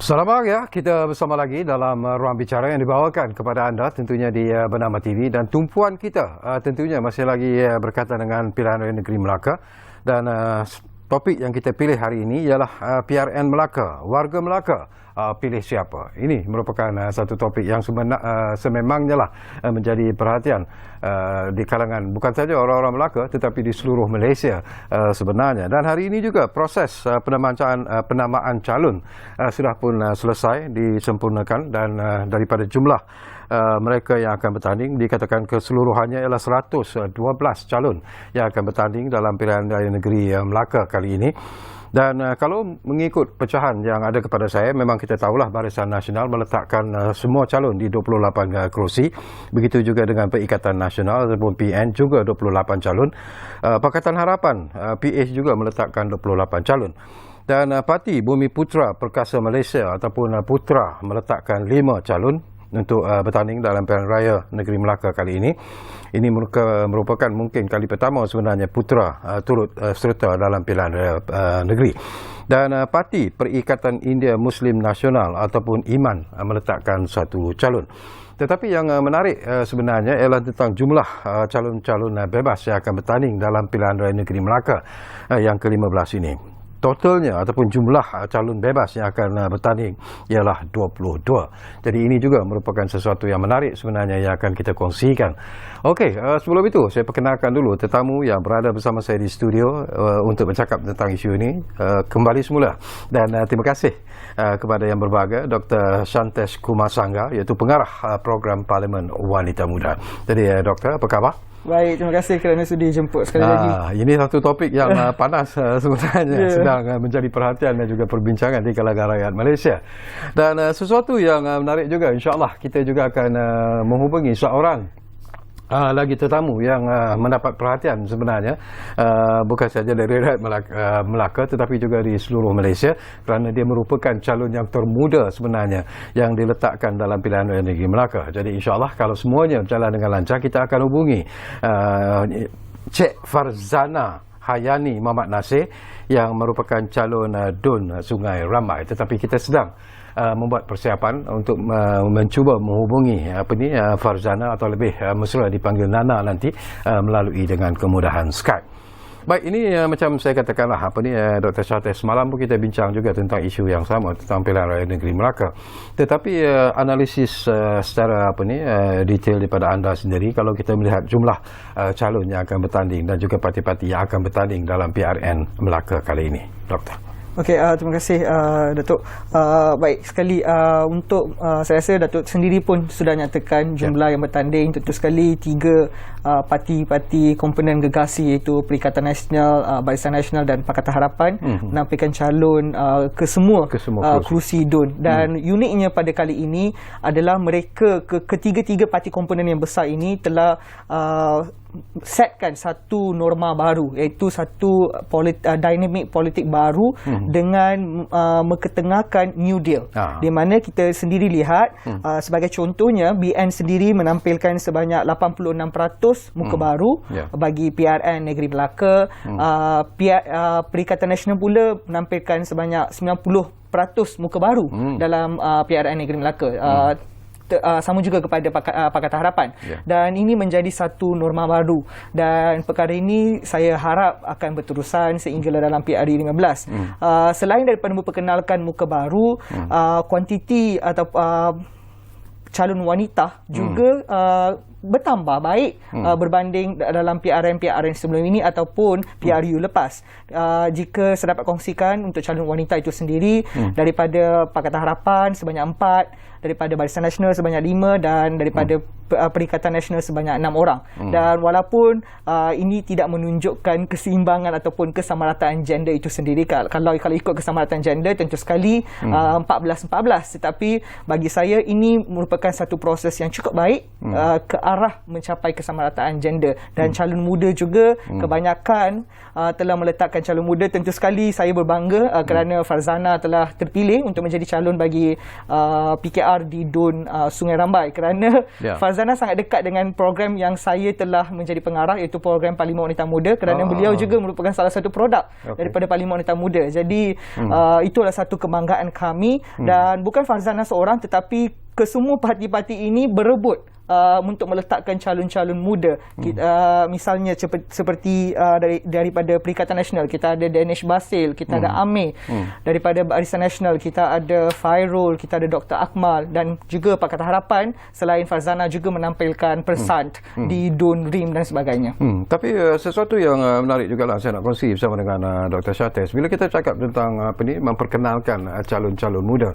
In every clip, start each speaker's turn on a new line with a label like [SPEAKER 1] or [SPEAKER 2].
[SPEAKER 1] Selamat pagi, kita bersama lagi dalam ruang bicara yang dibawakan kepada anda tentunya di Bernama TV, dan tumpuan kita tentunya masih lagi berkaitan dengan pilihan raya negeri Melaka, dan topik yang kita pilih hari ini ialah PRN Melaka, warga Melaka pilih siapa. Ini merupakan satu topik yang sememangnya lah menjadi perhatian di kalangan bukan saja orang-orang Melaka tetapi di seluruh Malaysia sebenarnya. Dan hari ini juga proses penamaan calon sudah pun selesai disempurnakan, dan daripada jumlah mereka yang akan bertanding dikatakan keseluruhannya ialah 112 calon yang akan bertanding dalam pilihan raya negeri Melaka kali ini. Dan kalau mengikut pecahan yang ada kepada saya, memang kita tahulah Barisan Nasional meletakkan semua calon di 28 kerusi. Begitu juga dengan Perikatan Nasional ataupun PN juga 28 calon. Pakatan Harapan PH juga meletakkan 28 calon. Dan Parti Bumi Putra Perkasa Malaysia ataupun Putra meletakkan 5 calon untuk bertanding dalam pilihan raya negeri Melaka kali ini. Ini merupakan mungkin kali pertama sebenarnya Putra turut serta dalam pilihan raya negeri. Dan Parti Perikatan India Muslim Nasional ataupun IMAN meletakkan satu calon. Tetapi yang menarik sebenarnya ialah tentang jumlah calon-calon bebas yang akan bertanding dalam pilihan raya negeri Melaka yang ke-15 ini. Totalnya ataupun jumlah calon bebas yang akan bertanding ialah 22. Jadi ini juga merupakan sesuatu yang menarik sebenarnya yang akan kita kongsikan. Okey, sebelum itu saya perkenalkan dulu tetamu yang berada bersama saya di studio untuk bercakap tentang isu ini kembali semula. Dan terima kasih kepada yang berbahagia Dr. Shantesh Kumasangga, iaitu pengarah program Parlimen Wanita Muda. Jadi Doktor, apa khabar?
[SPEAKER 2] Baik, terima kasih kerana sudi jemput sekali lagi.
[SPEAKER 1] Ini satu topik yang panas sebenarnya, sedang menjadi perhatian dan juga perbincangan di kalangan rakyat Malaysia. Dan sesuatu yang menarik juga, insya-Allah kita juga akan menghubungi seorang lagi tetamu yang mendapat perhatian sebenarnya, bukan saja dari rakyat Melaka tetapi juga di seluruh Malaysia, kerana dia merupakan calon yang termuda sebenarnya yang diletakkan dalam pilihan raya negeri Melaka. Jadi insya-Allah kalau semuanya berjalan dengan lancar, kita akan hubungi Cik Farzana Hayani Muhammad Nasir yang merupakan calon DUN Sungai Ramai. Tetapi kita sedang membuat persiapan untuk mencuba menghubungi Farzana, atau lebih mesra dipanggil Nana nanti, melalui dengan kemudahan Skype. Baik, ini macam saya katakanlah Dr. Shantesh, semalam pun kita bincang juga tentang isu yang sama tentang pilihan raya negeri Melaka. Tetapi analisis secara detail daripada anda sendiri, kalau kita melihat jumlah calon yang akan bertanding dan juga parti-parti yang akan bertanding dalam PRN Melaka kali ini, Doktor.
[SPEAKER 2] Okey, terima kasih Datuk. Baik sekali, untuk saya rasa Datuk sendiri pun sudah nyatakan jumlah yang bertanding. Tentu sekali 3 parti-parti komponen gegasi, iaitu Perikatan Nasional, Barisan Nasional dan Pakatan Harapan menampilkan calon ke semua kerusi DUN. Dan uniknya pada kali ini adalah mereka ketiga-tiga parti komponen yang besar ini telah setkan satu norma baru, iaitu satu dinamik politik baru dengan mengetengahkan New Deal. Di mana kita sendiri lihat sebagai contohnya, BN sendiri menampilkan sebanyak 86% muka baru bagi PRN negeri Melaka. Perikatan Nasional pula menampilkan sebanyak 90% muka baru dalam PRN negeri Melaka. Sama juga kepada Pakatan Harapan. Dan ini menjadi satu norma baru, dan perkara ini saya harap akan berterusan sehinggalah dalam PRN 15. Selain daripada memperkenalkan muka baru, kuantiti atau calon wanita juga bertambah baik berbanding dalam PRN sebelum ini ataupun PRU lepas. Jika saya dapat kongsikan untuk calon wanita itu sendiri, daripada Pakatan Harapan sebanyak 4, daripada Barisan Nasional sebanyak 5, dan daripada Perikatan Nasional sebanyak 6 orang. Dan walaupun ini tidak menunjukkan keseimbangan ataupun kesamarataan gender itu sendiri, kalau ikut kesamarataan gender tentu sekali 14-14, tetapi bagi saya ini merupakan satu proses yang cukup baik ke arah mencapai kesamarataan gender. Dan calon muda juga kebanyakan telah meletakkan calon muda. Tentu sekali saya berbangga kerana Farzana telah terpilih untuk menjadi calon bagi PKR di DUN Sungai Rambai, kerana Farzana sangat dekat dengan program yang saya telah menjadi pengarah, iaitu program Parlimen Wanita Muda, kerana beliau juga merupakan salah satu produk daripada Parlimen Wanita Muda. Jadi itulah satu kebanggaan kami, dan bukan Farzana seorang tetapi kesemua parti-parti ini berebut untuk meletakkan calon-calon muda. Misalnya seperti daripada Perikatan Nasional kita ada Danish Basil, kita ada Amir. Daripada Barisan Nasional kita ada Fairul, kita ada Dr. Akmal, dan juga Pakatan Harapan selain Farzana juga menampilkan Persant di DUN, RIM dan sebagainya.
[SPEAKER 1] Tapi sesuatu yang menarik juga lah saya nak kongsi bersama dengan Dr. Syates. Bila kita cakap tentang memperkenalkan calon-calon muda,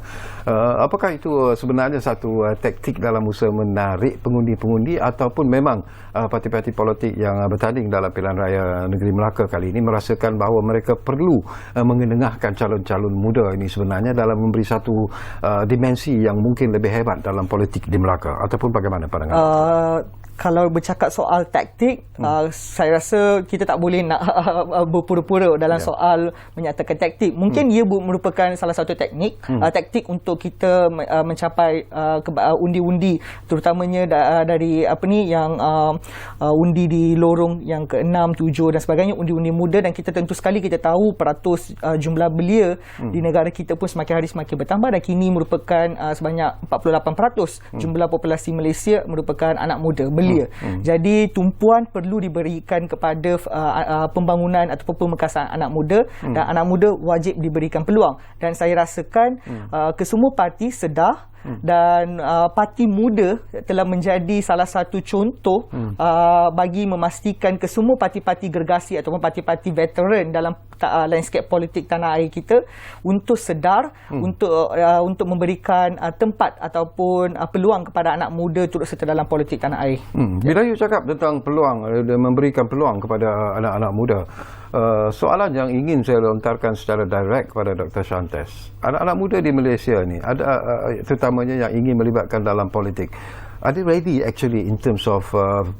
[SPEAKER 1] apakah itu sebenarnya satu taktik dalam usaha menarik pengundi-pengundi, ataupun memang parti-parti politik yang bertanding dalam pilihan raya negeri Melaka kali ini merasakan bahawa mereka perlu mengendengahkan calon-calon muda ini sebenarnya dalam memberi satu dimensi yang mungkin lebih hebat dalam politik di Melaka, ataupun bagaimana pandangan?
[SPEAKER 2] Kalau bercakap soal taktik, saya rasa kita tak boleh nak berpura-pura dalam soal menyatakan taktik. Mungkin ia merupakan salah satu taktik untuk kita mencapai undi-undi, terutamanya dari yang undi di lorong yang ke-6, 7 dan sebagainya, undi-undi muda. Dan kita tentu sekali kita tahu peratus jumlah belia di negara kita pun semakin hari semakin bertambah, dan kini merupakan sebanyak 48% jumlah populasi Malaysia merupakan anak muda, belia. Jadi tumpuan perlu diberikan kepada pembangunan ataupun pemekasan anak muda, dan anak muda wajib diberikan peluang. Dan saya rasakan kesemua parti sedar, dan parti muda telah menjadi salah satu contoh bagi memastikan kesemua parti-parti gergasi ataupun parti-parti veteran dalam landscape politik tanah air kita untuk sedar, untuk memberikan tempat ataupun peluang kepada anak muda turut serta dalam politik tanah air.
[SPEAKER 1] Bila you cakap tentang peluang, memberikan peluang kepada anak-anak muda, soalan yang ingin saya lontarkan secara direct kepada Dr. Syates. Anak-anak muda di Malaysia ni ada terutamanya yang ingin melibatkan dalam politik. Are they ready actually in terms of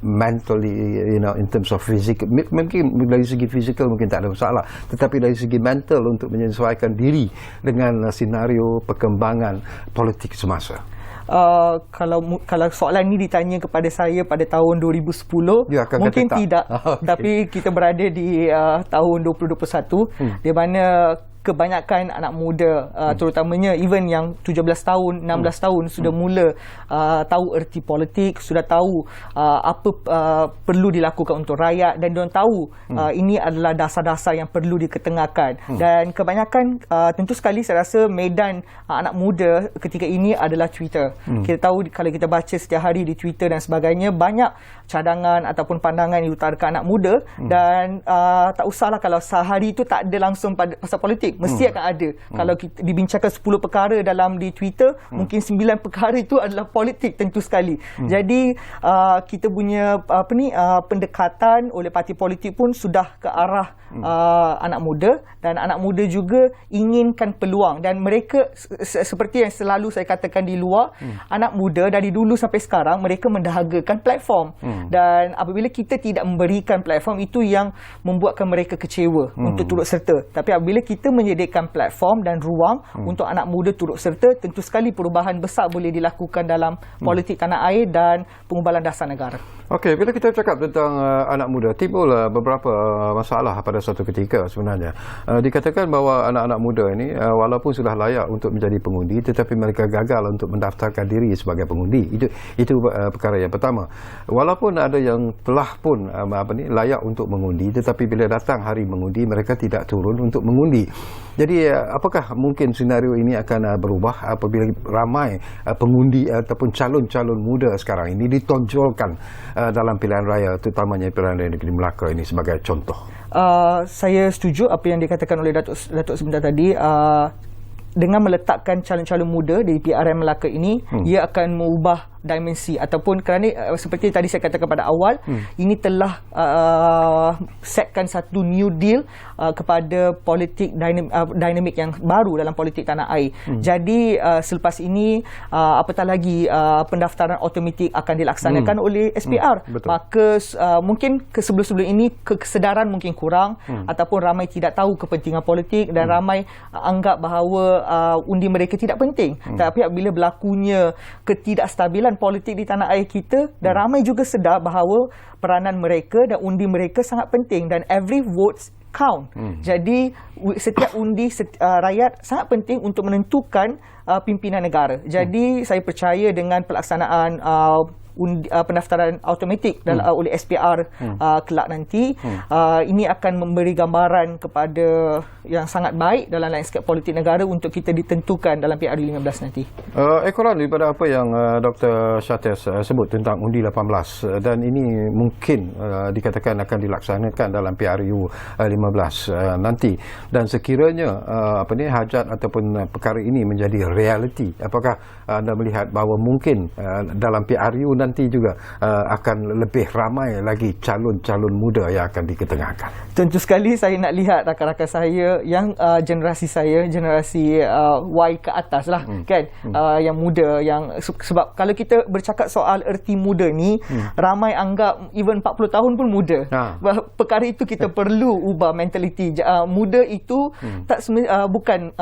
[SPEAKER 1] mentally, in terms of physical? Mungkin dari segi fizikal mungkin tak ada masalah, tetapi dari segi mental untuk menyesuaikan diri dengan senario perkembangan politik semasa.
[SPEAKER 2] Kalau soalan ni ditanya kepada saya pada tahun 2010, mungkin tidak. Tapi kita berada di tahun 2021, di mana kebanyakan anak muda, terutamanya even yang 17 tahun, 16 tahun sudah mula tahu erti politik, sudah tahu apa perlu dilakukan untuk rakyat, dan diorang tahu ini adalah dasar-dasar yang perlu diketengahkan. Dan kebanyakan tentu sekali saya rasa medan anak muda ketika ini adalah Twitter. Kita tahu kalau kita baca setiap hari di Twitter dan sebagainya, banyak cadangan ataupun pandangan yang diutarakan anak muda, dan tak usahlah kalau sehari itu tak ada langsung pasal politik, mesti akan ada. Kalau kita dibincangkan 10 perkara dalam di Twitter, mungkin 9 perkara itu adalah politik tentu sekali. Jadi kita punya pendekatan oleh parti politik pun sudah ke arah anak muda, dan anak muda juga inginkan peluang, dan mereka seperti yang selalu saya katakan di luar, anak muda dari dulu sampai sekarang mereka mendahagakan platform, dan apabila kita tidak memberikan platform, itu yang membuatkan mereka kecewa untuk turut serta. Tapi apabila kita menyediakan platform dan ruang untuk anak muda turut serta, tentu sekali perubahan besar boleh dilakukan dalam politik tanah air dan pengubahan dasar negara.
[SPEAKER 1] Okey, bila kita cakap tentang anak muda, timbul beberapa masalah pada suatu ketika sebenarnya. Dikatakan bahawa anak-anak muda ini walaupun sudah layak untuk menjadi pengundi, tetapi mereka gagal untuk mendaftarkan diri sebagai pengundi. Itu perkara yang pertama. Walaupun ada yang telah pun layak untuk mengundi, tetapi bila datang hari mengundi, mereka tidak turun untuk mengundi. Jadi apakah mungkin senario ini akan berubah apabila ramai pengundi ataupun calon-calon muda sekarang ini ditonjolkan dalam pilihan raya, terutamanya pilihan raya negeri Melaka ini sebagai contoh?
[SPEAKER 2] Saya setuju apa yang dikatakan oleh Datuk sebentar tadi. Dengan meletakkan calon-calon muda di PRM Melaka ini, ia akan mengubah dimensi ataupun kerana seperti tadi saya katakan pada awal, ini telah setkan satu new deal kepada politik dinamik yang baru dalam politik tanah air. Jadi selepas ini apatah lagi pendaftaran automatik akan dilaksanakan oleh SPR. Maka mungkin sebelum-sebelum ini kesedaran mungkin kurang ataupun ramai tidak tahu kepentingan politik dan ramai anggap bahawa undi mereka tidak penting. Tapi apabila berlakunya ketidakstabilan politik di tanah air kita, dan ramai juga sedar bahawa peranan mereka dan undi mereka sangat penting dan every vote count. Jadi setiap undi rakyat sangat penting untuk menentukan pimpinan negara. Jadi saya percaya dengan pelaksanaan pendaftaran automatik oleh SPR kelak nanti, ini akan memberi gambaran kepada yang sangat baik dalam landscape politik negara untuk kita ditentukan dalam PRU 15 nanti.
[SPEAKER 1] Ekoran daripada apa yang Dr. Syates sebut tentang undi 18 dan ini mungkin dikatakan akan dilaksanakan dalam PRU 15 nanti, dan sekiranya hajat ataupun perkara ini menjadi realiti, apakah anda melihat bahawa mungkin dalam PRU nanti juga akan lebih ramai lagi calon-calon muda yang akan diketengahkan?
[SPEAKER 2] Tentu sekali saya nak lihat rakan-rakan saya yang generasi saya, generasi Y ke atas lah, kan, yang muda, yang sebab kalau kita bercakap soal erti muda ni, ramai anggap even 40 tahun pun muda. Perkara itu kita perlu ubah mentaliti. Muda itu bukan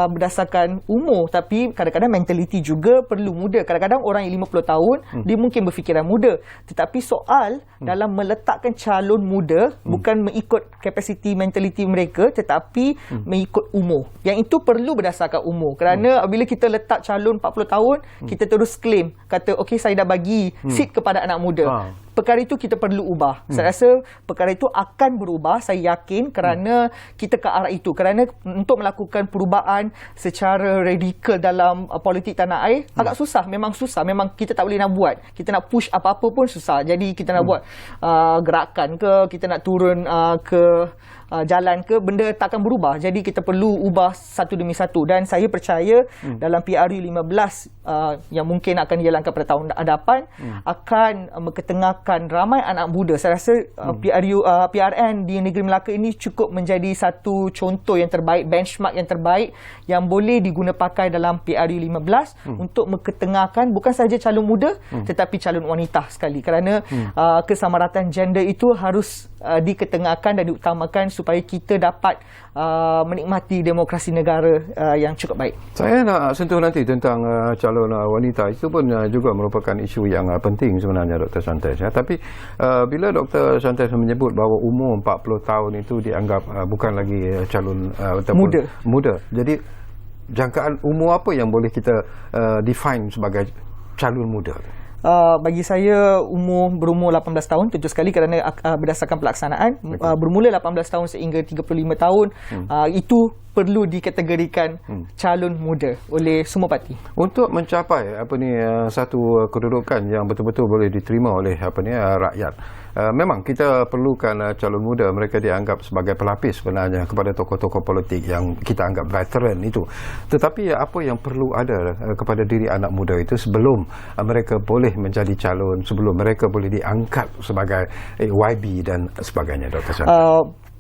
[SPEAKER 2] berdasarkan umur, tapi kadang-kadang mentaliti juga perlu muda. Kadang-kadang orang yang 50 tahun dia mungkin berfikiran muda, tetapi soal dalam meletakkan calon muda bukan mengikut kapasiti mentaliti mereka, tetapi mengikut umur. Yang itu perlu berdasarkan umur, kerana bila kita letak calon 40 tahun, kita terus claim, kata okey saya dah bagi seat kepada anak muda. Perkara itu kita perlu ubah. Saya rasa perkara itu akan berubah, saya yakin, kerana kita ke arah itu. Kerana untuk melakukan perubahan secara radikal dalam politik tanah air agak susah, memang susah. Memang kita tak boleh nak buat. Kita nak push apa-apa pun susah. Jadi kita nak buat gerakan ke, kita nak turun ke jalan ke, benda takkan berubah. Jadi kita perlu ubah satu demi satu, dan saya percaya dalam PRU 15 yang mungkin akan dijalankan pada tahun hadapan akan mengetengahkan ramai anak muda. Saya rasa PRN di Negeri Melaka ini cukup menjadi satu contoh yang terbaik, benchmark yang terbaik yang boleh diguna pakai dalam PRU 15 untuk mengetengahkan bukan sahaja calon muda tetapi calon wanita sekali, kerana kesamaratan gender itu harus diketengahkan dan diutamakan supaya kita dapat menikmati demokrasi negara yang cukup baik.
[SPEAKER 1] Saya nak sentuh nanti tentang calon wanita. Itu pun juga merupakan isu yang penting sebenarnya, Dr. Syates. Tapi bila Dr. Syates menyebut bahawa umur 40 tahun itu dianggap bukan lagi calon muda. Jadi jangkaan umur apa yang boleh kita define sebagai calon muda?
[SPEAKER 2] Bagi saya berumur 18 tahun, tentu sekali kerana berdasarkan pelaksanaan bermula 18 tahun sehingga 35 tahun itu perlu dikategorikan calon muda oleh semua parti. Untuk
[SPEAKER 1] mencapai satu kedudukan yang betul-betul boleh diterima oleh rakyat, memang kita perlukan calon muda. Mereka dianggap sebagai pelapis sebenarnya kepada tokoh-tokoh politik yang kita anggap veteran itu. Tetapi apa yang perlu ada kepada diri anak muda itu sebelum mereka boleh menjadi calon, sebelum mereka boleh diangkat sebagai YB dan sebagainya, Dr. Syates?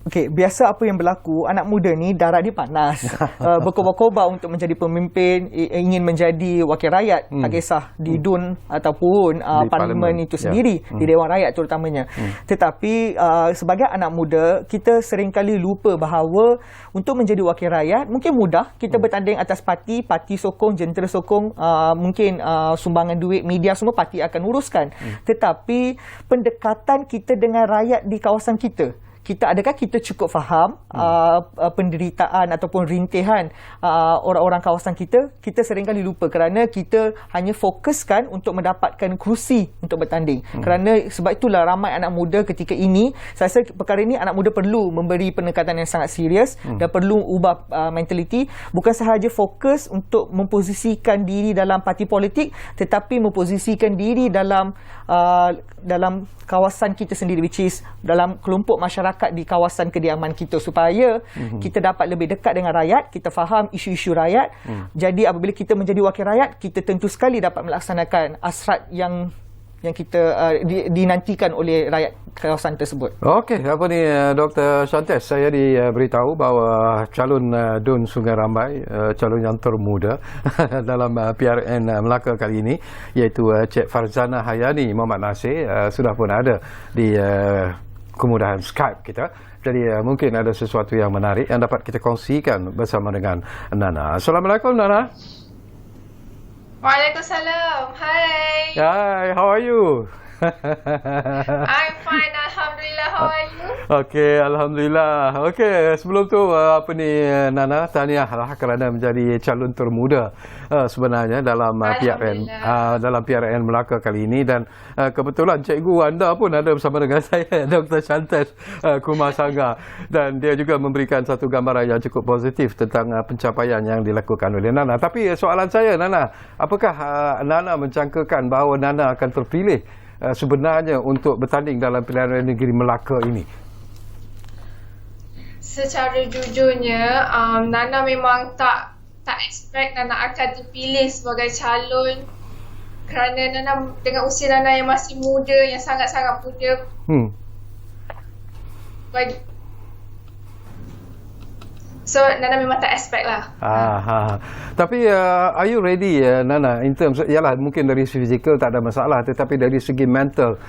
[SPEAKER 2] Okey, biasa apa yang berlaku, anak muda ni darah dia panas, berkobar-kobar untuk menjadi pemimpin, ingin menjadi wakil rakyat, tak kisah di DUN ataupun di parlimen itu sendiri, di Dewan Rakyat terutamanya. Tetapi sebagai anak muda, kita seringkali lupa bahawa untuk menjadi wakil rakyat mungkin mudah, kita bertanding atas parti sokong, jentera sokong, mungkin sumbangan duit, media semua parti akan uruskan. Tetapi pendekatan kita dengan rakyat di kawasan kita, adakah kita cukup faham penderitaan ataupun rintihan orang-orang kawasan kita? Kita seringkali lupa kerana kita hanya fokuskan untuk mendapatkan kerusi untuk bertanding. Kerana sebab itulah ramai anak muda ketika ini, saya rasa perkara ini anak muda perlu memberi pendekatan yang sangat serius dan perlu ubah mentaliti, bukan sahaja fokus untuk memposisikan diri dalam parti politik, tetapi memposisikan diri dalam kawasan kita sendiri, which is dalam kelompok masyarakat masyarakat di kawasan kediaman kita supaya kita dapat lebih dekat dengan rakyat, kita faham isu-isu rakyat. Jadi apabila kita menjadi wakil rakyat, kita tentu sekali dapat melaksanakan hasrat yang kita dinantikan oleh rakyat kawasan tersebut.
[SPEAKER 1] Okey, apa ni Dr. Shantes, saya diberitahu bahawa calon Dun Sungai Rambai, calon yang termuda dalam PRN Melaka kali ini, iaitu Cik Farzana Hayani Muhammad Nasir, sudah pun ada di kemudahan Skype kita. Jadi mungkin ada sesuatu yang menarik yang dapat kita kongsikan bersama dengan Nana. Assalamualaikum Nana.
[SPEAKER 3] Waalaikumsalam. Hai.
[SPEAKER 1] Hi, how are you?
[SPEAKER 3] I'm fine, alhamdulillah. How are you?
[SPEAKER 1] Okey, alhamdulillah. Okey, sebelum tu apa ni Nana, tahniahlah kerana menjadi calon termuda sebenarnya dalam PRN Melaka kali ini, dan kebetulan cikgu anda pun ada bersama dengan saya, Dr. Shantes Kumasanga, dan dia juga memberikan satu gambaran yang cukup positif tentang pencapaian yang dilakukan oleh Nana. Tapi soalan saya, Nana, apakah Nana mencangkakan bahawa Nana akan terpilih sebenarnya untuk bertanding dalam pilihan raya negeri Melaka ini?
[SPEAKER 3] Secara jujurnya, Nana memang tak expect Nana akan terpilih sebagai calon, kerana Nana dengan usia Nana yang masih muda, yang sangat-sangat muda, so Nana memang tak expect lah.
[SPEAKER 1] Tapi are you ready Nana, in terms, yalah mungkin dari fizikal tak ada masalah, tetapi dari segi mental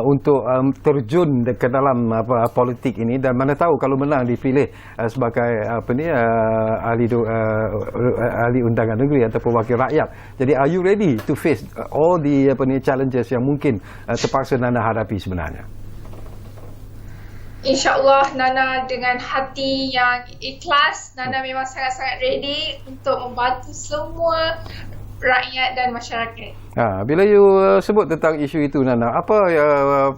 [SPEAKER 1] untuk terjun ke dalam politik ini, dan mana tahu kalau menang dipilih sebagai ahli undangan negeri ataupun wakil rakyat. Jadi are you ready to face all the challenges yang mungkin terpaksa Nana hadapi sebenarnya?
[SPEAKER 3] InsyaAllah Nana dengan hati yang ikhlas, Nana memang sangat-sangat ready untuk membantu semua rakyat dan masyarakat.
[SPEAKER 1] Bila you sebut tentang isu itu Nana, apa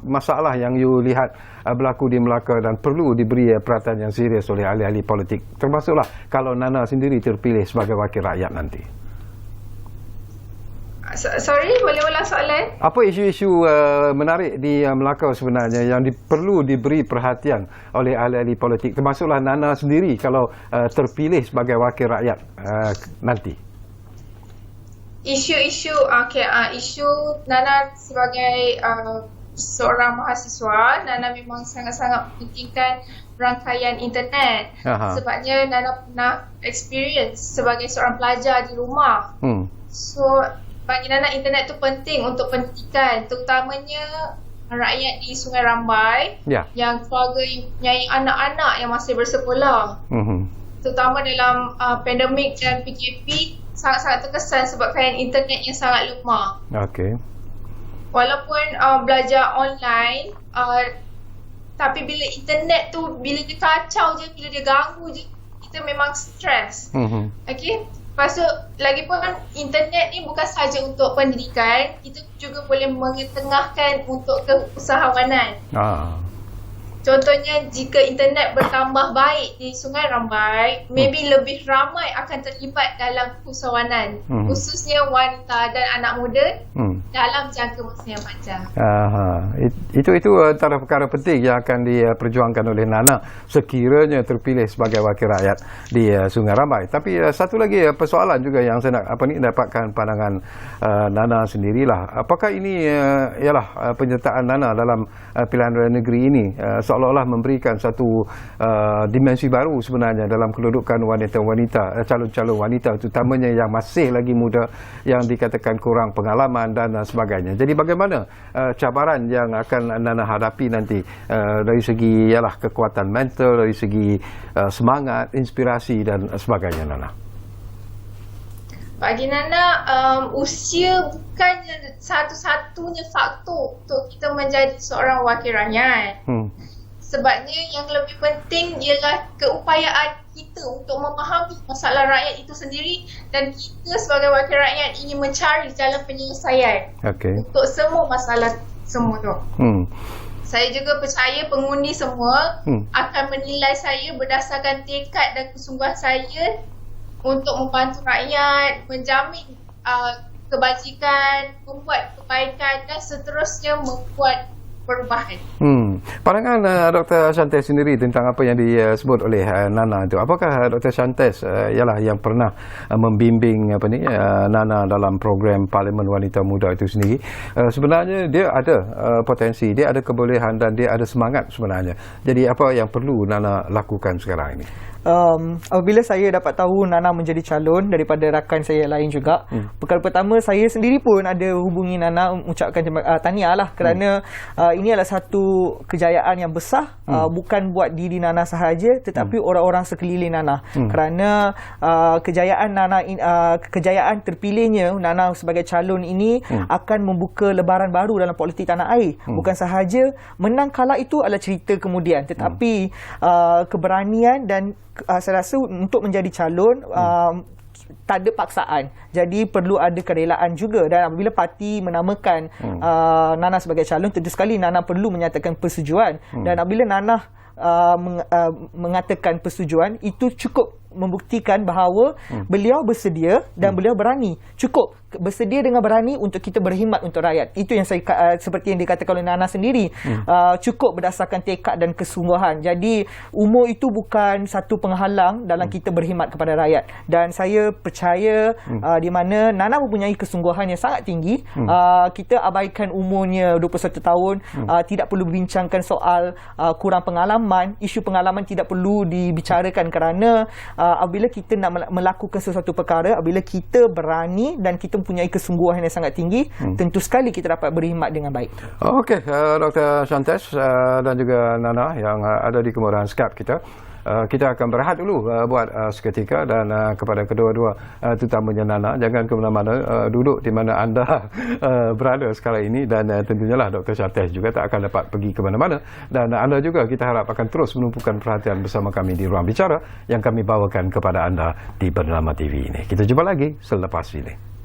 [SPEAKER 1] masalah yang you lihat berlaku di Melaka dan perlu diberi perhatian yang serius oleh ahli-ahli politik, termasuklah kalau Nana sendiri terpilih sebagai wakil rakyat nanti?
[SPEAKER 3] Sorry, boleh ulang soalan?
[SPEAKER 1] Apa isu-isu menarik di Melaka sebenarnya yang perlu diberi perhatian oleh ahli-ahli politik, termasuklah Nana sendiri kalau terpilih sebagai wakil rakyat nanti?
[SPEAKER 3] Isu-isu, isu Nana sebagai seorang mahasiswa, Nana memang sangat-sangat pentingkan rangkaian internet. Sebabnya Nana pernah experience sebagai seorang pelajar di rumah. So bagi Nana, internet tu penting untuk pendidikan, terutamanya rakyat di Sungai Rambai yang keluarga yang anak-anak yang masih bersekolah. Terutama dalam pandemik dan PKP, sangat-sangat terkesan sebabkan internet yang sangat lemah. Walaupun belajar online, tapi bila internet tu, bila dia kacau je, bila dia ganggu je, kita memang stres. Lepas tu, lagipun internet ni bukan sahaja untuk pendidikan, kita juga boleh mengetengahkan untuk keusahawanan. Contohnya, jika internet bertambah baik di Sungai Rambai, maybe lebih ramai akan terlibat dalam keusahawanan, khususnya wanita dan anak muda dalam jangka masa yang panjang.
[SPEAKER 1] Itu antara perkara penting yang akan diperjuangkan oleh Nana sekiranya terpilih sebagai wakil rakyat di Sungai Rambai. Tapi satu lagi persoalan juga yang saya nak dapatkan pandangan Nana sendirilah. Apakah ini ialah penyertaan Nana dalam pilihan raya negeri ini seolah-olah memberikan satu dimensi baru sebenarnya dalam kedudukan wanita-wanita, calon-calon wanita, terutamanya yang masih lagi muda, yang dikatakan kurang pengalaman dan sebagainya. Jadi bagaimana cabaran yang akan Nana hadapi nanti dari segi kekuatan mental, dari segi semangat, inspirasi dan sebagainya, Nana?
[SPEAKER 3] Bagi Nana, usia bukannya satu-satunya faktor untuk kita menjadi seorang wakil rakyat. Sebabnya yang lebih penting ialah keupayaan kita untuk memahami masalah rakyat itu sendiri, dan kita sebagai wakil rakyat ingin mencari jalan penyelesaian untuk semua masalah semua tu. Saya juga percaya pengundi semua akan menilai saya berdasarkan tekad dan kesungguhan saya untuk membantu rakyat, menjamin kebajikan, membuat kebaikan dan seterusnya membuat perubahan.
[SPEAKER 1] Pandangan Dr. Shantes sendiri tentang apa yang disebut oleh Nana itu. Apakah Dr. Shantes ialah yang pernah membimbing Nana dalam program Parlimen Wanita Muda itu sendiri? Sebenarnya dia ada potensi, dia ada kebolehan dan dia ada semangat sebenarnya. Jadi apa yang perlu Nana lakukan sekarang ini?
[SPEAKER 2] Apabila saya dapat tahu Nana menjadi calon daripada rakan saya lain juga, perkara pertama saya sendiri pun ada hubungi Nana mengucapkan tahniah lah kerana ini adalah satu kejayaan yang besar, bukan buat diri Nana sahaja tetapi orang-orang sekeliling Nana, kerana kejayaan Nana kejayaan terpilihnya Nana sebagai calon ini akan membuka lebaran baru dalam politik tanah air. Bukan sahaja menang kalah itu adalah cerita kemudian, tetapi keberanian dan saya rasa untuk menjadi calon tak ada paksaan. Jadi perlu ada kerelaan juga, dan apabila parti menamakan Nana sebagai calon, tentu sekali Nana perlu menyatakan persetujuan, dan apabila Nana mengatakan persetujuan, itu cukup membuktikan bahawa beliau bersedia dan beliau berani. Cukup bersedia dengan berani untuk kita berkhidmat untuk rakyat. Itu yang saya seperti yang dikatakan oleh Nana sendiri, cukup berdasarkan tekad dan kesungguhan. Jadi umur itu bukan satu penghalang dalam kita berkhidmat kepada rakyat, dan saya percaya di mana Nana mempunyai kesungguhan yang sangat tinggi. Kita abaikan umurnya 21 tahun, tidak perlu berbincangkan soal kurang pengalaman. Isu pengalaman tidak perlu dibicarakan, kerana apabila kita nak melakukan sesuatu perkara, apabila kita berani dan kita mempunyai kesungguhan yang sangat tinggi, tentu sekali kita dapat berkhidmat dengan baik.
[SPEAKER 1] Okey, Dr. Shantes dan juga Nana yang ada di kemudahan Skype kita. Kita akan berehat dulu buat seketika, dan kepada kedua-dua terutamanya Nana, jangan ke mana-mana, duduk di mana anda berada sekarang ini, dan tentunya lah Dr. Shantes juga tak akan dapat pergi ke mana-mana, dan anda juga kita harap akan terus menumpukan perhatian bersama kami di Ruang Bicara yang kami bawakan kepada anda di Bernama TV ini. Kita jumpa lagi selepas ini.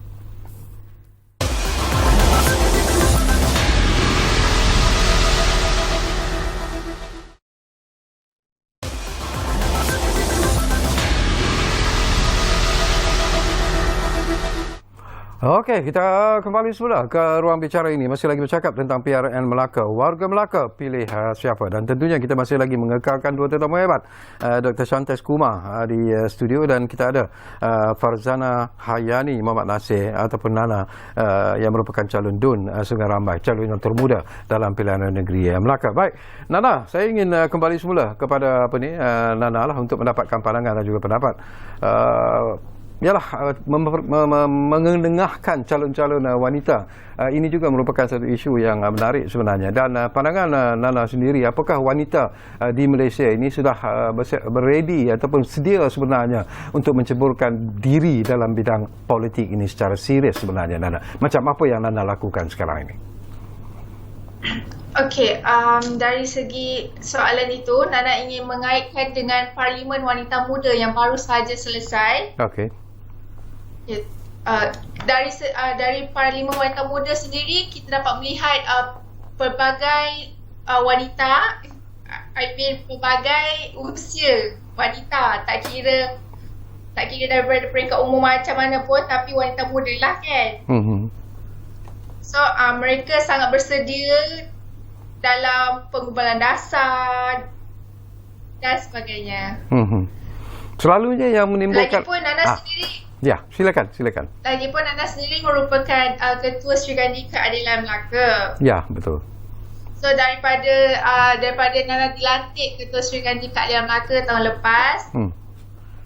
[SPEAKER 1] Okey, kita kembali semula ke Ruang Bicara ini. Masih lagi bercakap tentang PRN Melaka. Warga Melaka pilih siapa? Dan tentunya kita masih lagi mengekalkan dua tetamu hebat, Dr. Shantes Kumar di studio, dan kita ada Farzana Hayani Muhammad Nasir ataupun Nana yang merupakan calon DUN Sungai Rambai, calon yang termuda dalam pilihan negeri Melaka. Baik, Nana, saya ingin kembali semula kepada Nana lah untuk mendapatkan pandangan dan juga pendapat. Ialah mengendengahkan calon-calon wanita. Ini juga merupakan satu isu yang menarik sebenarnya. Dan pandangan Nana sendiri, apakah wanita di Malaysia ini sudah berready ataupun sedia sebenarnya untuk menceburkan diri dalam bidang politik ini secara serius sebenarnya, Nana? Macam apa yang Nana lakukan sekarang ini?
[SPEAKER 3] Okey, dari segi soalan itu, Nana ingin mengaitkan dengan Parlimen Wanita Muda yang baru sahaja selesai.
[SPEAKER 1] Okey.
[SPEAKER 3] Dari Parlimen Wanita Muda sendiri, kita dapat melihat pelbagai wanita, pelbagai usia wanita, tak kira daripada peringkat umur macam mana pun, tapi wanita muda lah kan. So mereka sangat bersedia dalam penggubalan dasar dan sebagainya.
[SPEAKER 1] Selalunya yang menimbulkan,
[SPEAKER 3] lagipun Nana sendiri,
[SPEAKER 1] ya, silakan.
[SPEAKER 3] lagipun Nana sendiri merupakan Ketua Serikandi Keadilan Melaka.
[SPEAKER 1] Ya, betul.
[SPEAKER 3] So daripada Nana dilantik Ketua Serikandi Keadilan Melaka tahun lepas,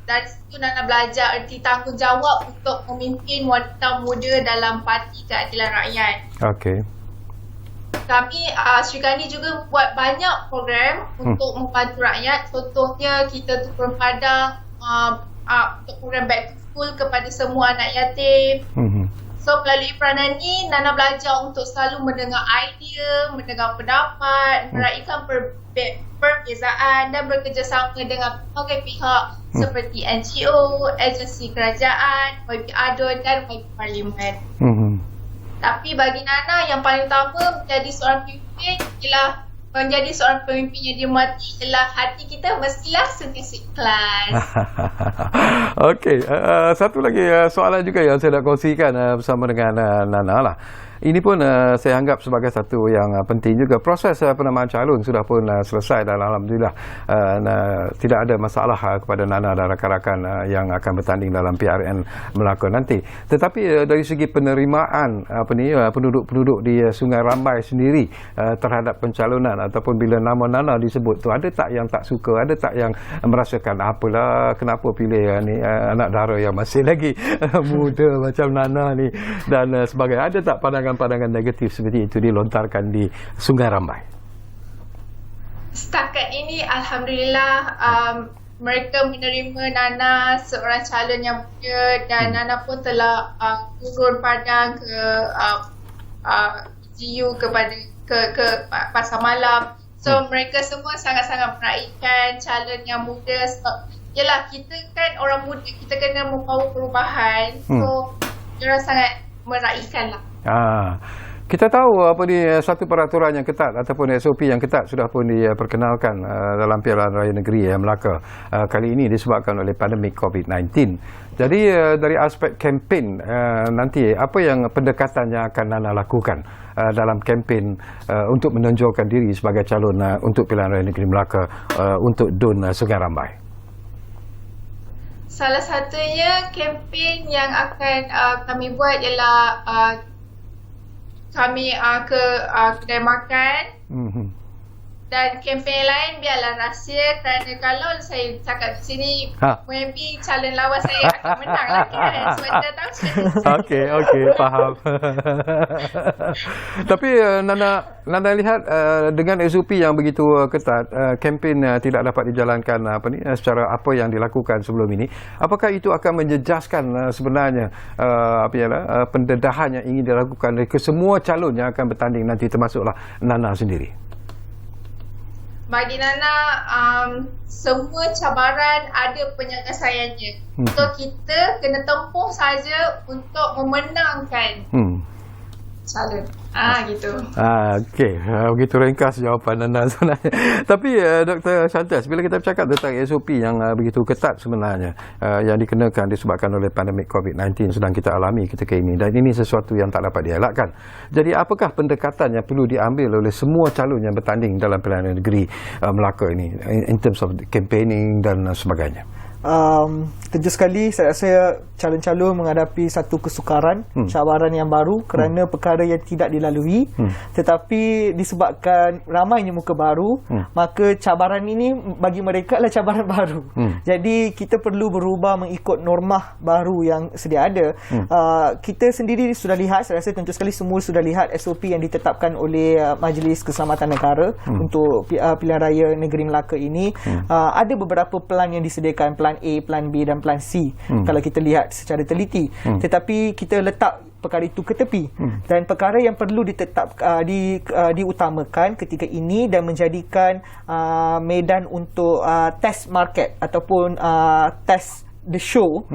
[SPEAKER 3] dari situ Nana belajar erti tanggungjawab untuk memimpin wanita muda dalam Parti Keadilan Rakyat. Okey. Kami Serikandi juga buat banyak program untuk membantu rakyat. Contohnya kita turun padang untuk program Back to School kepada semua anak yatim. So melalui peranan ini, Nana belajar untuk selalu mendengar idea, mendengar pendapat, meraihkan perbezaan dan bekerjasama dengan pelbagai pihak seperti NGO, agensi kerajaan, YB ADUN dan YB Parlimen. Tapi bagi Nana, yang paling utama menjadi seorang pemimpin yang dihormati ialah hati kita mestilah sentiasa ikhlas.
[SPEAKER 1] Okey, satu lagi soalan juga yang saya nak kongsikan bersama dengan Nana lah. ini pun saya anggap sebagai satu yang penting juga. Proses penamaan calon sudah pun selesai dan alhamdulillah tidak ada masalah kepada Nana dan rakan-rakan yang akan bertanding dalam PRN Melaka nanti. Tetapi dari segi penerimaan penduduk-penduduk di Sungai Rambai sendiri terhadap pencalonan ataupun bila nama Nana disebut tu, ada tak yang tak suka, ada tak yang merasakan apalah kenapa pilih ni anak dara yang masih lagi muda macam Nana ni dan sebagainya. Ada tak pandangan-pandangan negatif seperti itu dilontarkan di Sungai Rambai?
[SPEAKER 3] Setakat ini alhamdulillah mereka menerima Nana seorang calon yang muda dan Nana pun telah turun padang ke GU kepada ke pasar malam. So mereka semua sangat-sangat meraihkan calon yang muda. Yalah, kita kan orang muda, kita kena membawa perubahan. So diorang sangat meraihkan lah.
[SPEAKER 1] Kita tahu satu peraturan yang ketat ataupun SOP yang ketat sudah pun diperkenalkan dalam Pilihan Raya Negeri Melaka kali ini disebabkan oleh pandemik COVID-19. Jadi dari aspek kempen nanti, apa yang pendekatan yang akan Nana lakukan dalam kempen untuk menonjolkan diri sebagai calon untuk Pilihan Raya Negeri Melaka untuk DUN Sungai Rambai?
[SPEAKER 3] Salah satunya kempen yang akan kami buat ialah kami ke kedai makan. Dan kempen lain biarlah rahsia, kerana kalau saya cakap di sini maybe calon lawan saya akan menang lah kan. Sebab kita tahu
[SPEAKER 1] Okey, faham. Tapi Nana lihat dengan SOP yang begitu ketat, kempen tidak dapat dijalankan secara apa yang dilakukan sebelum ini. Apakah itu akan menjejaskan sebenarnya pendedahan yang ingin dilakukan ke semua calon yang akan bertanding nanti, termasuklah Nana sendiri?
[SPEAKER 3] Bagi Nana, semua cabaran ada penyelesaiannya. So kita kena tempuh saja untuk memenangkan calon. Gitu.
[SPEAKER 1] Okey, begitu ringkas jawapan Nana sebenarnya. Tapi Dr. Shantes, bila kita bercakap tentang SOP yang begitu ketat sebenarnya yang dikenakan disebabkan oleh pandemik COVID-19 sedang kita alami ketika ini, dan ini sesuatu yang tak dapat dielakkan. Jadi apakah pendekatan yang perlu diambil oleh semua calon yang bertanding dalam Pilihan Raya Negeri Melaka ini in terms of campaigning dan sebagainya?
[SPEAKER 2] Tentu sekali saya rasa calon-calon menghadapi satu kesukaran, cabaran yang baru kerana perkara yang tidak dilalui, tetapi disebabkan ramainya muka baru, maka cabaran ini bagi mereka adalah cabaran baru. Jadi kita perlu berubah mengikut normah baru yang sedia ada. Kita sendiri sudah lihat, saya rasa tentu sekali semua sudah lihat SOP yang ditetapkan oleh Majlis Keselamatan Negara untuk Pilihan Raya Negeri Melaka ini. Ada beberapa pelan yang disediakan, pelan A, plan B dan plan C kalau kita lihat secara teliti. Tetapi kita letak perkara itu ke tepi dan perkara yang perlu diutamakan ketika ini dan menjadikan medan untuk test market ataupun test the show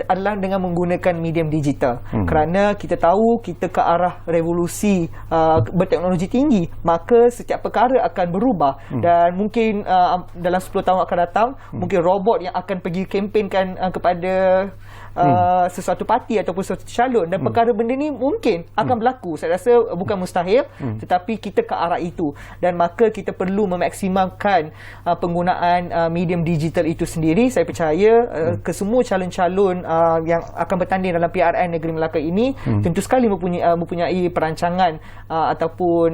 [SPEAKER 2] adalah dengan menggunakan medium digital. Kerana kita tahu kita ke arah revolusi berteknologi tinggi, maka setiap perkara akan berubah dan mungkin dalam 10 tahun akan datang mungkin robot yang akan pergi kempenkan kepada sesuatu parti ataupun sesuatu calon, dan perkara benda ni mungkin akan berlaku. Saya rasa bukan mustahil, tetapi kita ke arah itu, dan maka kita perlu memaksimalkan penggunaan medium digital itu sendiri. Saya percaya ke semua calon-calon yang akan bertanding dalam PRN Negeri Melaka ini tentu sekali mempunyai perancangan ataupun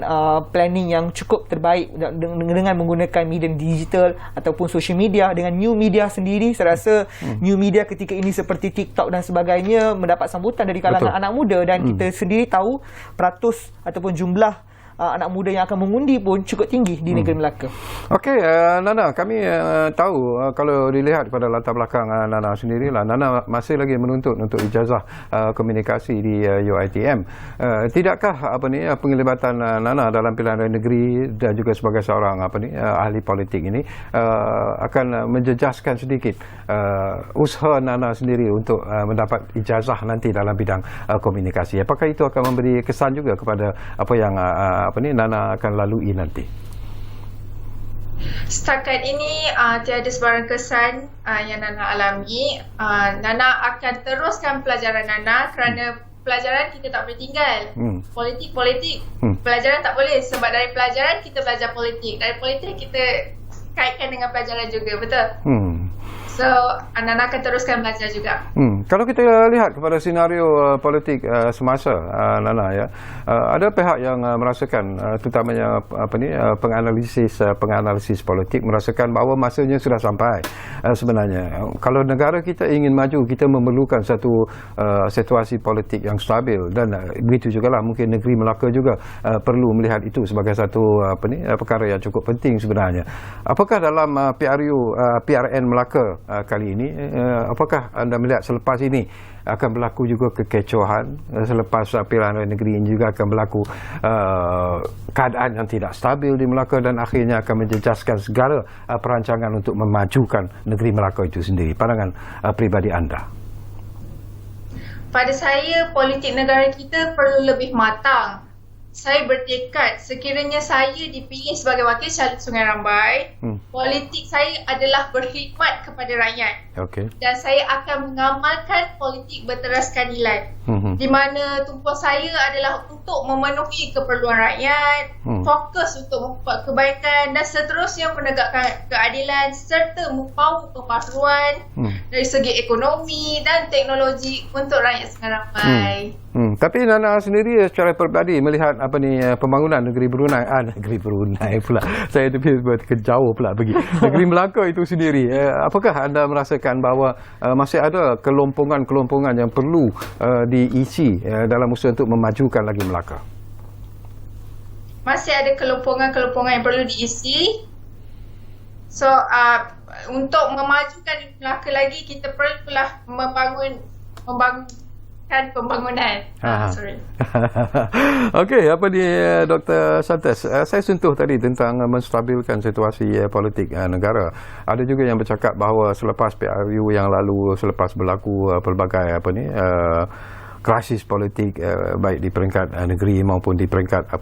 [SPEAKER 2] planning yang cukup terbaik dengan menggunakan medium digital ataupun social media. Dengan new media sendiri, saya rasa new media ketika ini seperti TikTok dan sebagainya mendapat sambutan dari kalangan anak muda, dan kita sendiri tahu peratus ataupun jumlah anak muda yang akan mengundi pun cukup tinggi di Negeri Melaka. Okey,
[SPEAKER 1] Nana, kami tahu kalau dilihat pada latar belakang Nana sendirilah, Nana masih lagi menuntut untuk ijazah komunikasi di UiTM. Tidakkah penglibatan Nana dalam Pilihan Raya Negeri dan juga sebagai seorang ahli politik ini akan menjejaskan sedikit usaha Nana sendiri untuk mendapat ijazah nanti dalam bidang komunikasi? Apakah itu akan memberi kesan juga kepada apa yang Nana akan lalui nanti?
[SPEAKER 3] Setakat ini tiada sebarang kesan yang Nana alami. Nana akan teruskan pelajaran Nana kerana pelajaran kita tak boleh tinggal. Politik. Pelajaran tak boleh sebab dari pelajaran kita belajar politik. Dari politik kita kaitkan dengan pelajaran juga, betul? So, Nana akan teruskan belajar juga.
[SPEAKER 1] Kalau kita lihat kepada senario politik semasa, Nana, ya, ada pihak yang merasakan, terutamanya penganalisis politik merasakan bahawa masanya sudah sampai sebenarnya. Kalau negara kita ingin maju, kita memerlukan satu situasi politik yang stabil, dan begitu jugalah mungkin negeri Melaka juga perlu melihat itu sebagai satu perkara yang cukup penting sebenarnya. Apakah dalam PRN Melaka kali ini, apakah anda melihat selepas ini akan berlaku juga kekecohan, selepas pilihan raya negeri ini juga akan berlaku keadaan yang tidak stabil di Melaka dan akhirnya akan menjejaskan segala perancangan untuk memajukan negeri Melaka itu sendiri? Pandangan pribadi anda?
[SPEAKER 3] Pada saya, politik negara kita perlu lebih matang. Saya bertekad sekiranya saya dipilih sebagai wakil caleg Sungai Rambai, politik saya adalah berkhidmat kepada rakyat. Dan saya akan mengamalkan politik berteras keadilan. Di mana tumpuan saya adalah untuk memenuhi keperluan rakyat, fokus untuk membuat kebaikan dan seterusnya menegakkan keadilan serta membawa pembaharuan dari segi ekonomi dan teknologi untuk rakyat Sungai Rambai.
[SPEAKER 1] Tapi Nana sendiri secara peribadi melihat pembangunan negeri Brunei pula. Saya jauh pula pergi. Negeri Melaka itu sendiri. Apakah anda merasakan bahawa masih ada kelompongan-kelompongan yang perlu diisi dalam usaha untuk memajukan lagi Melaka?
[SPEAKER 3] Masih ada kelompongan-kelompongan yang perlu diisi. So, untuk memajukan Melaka lagi, kita perlulah membangunkan pembangunan.
[SPEAKER 1] Okey, Dr. Shantes, saya sentuh tadi tentang menstabilkan situasi politik negara. Ada juga yang bercakap bahawa selepas PRU yang lalu, selepas berlaku pelbagai krisis politik baik di peringkat negeri maupun di peringkat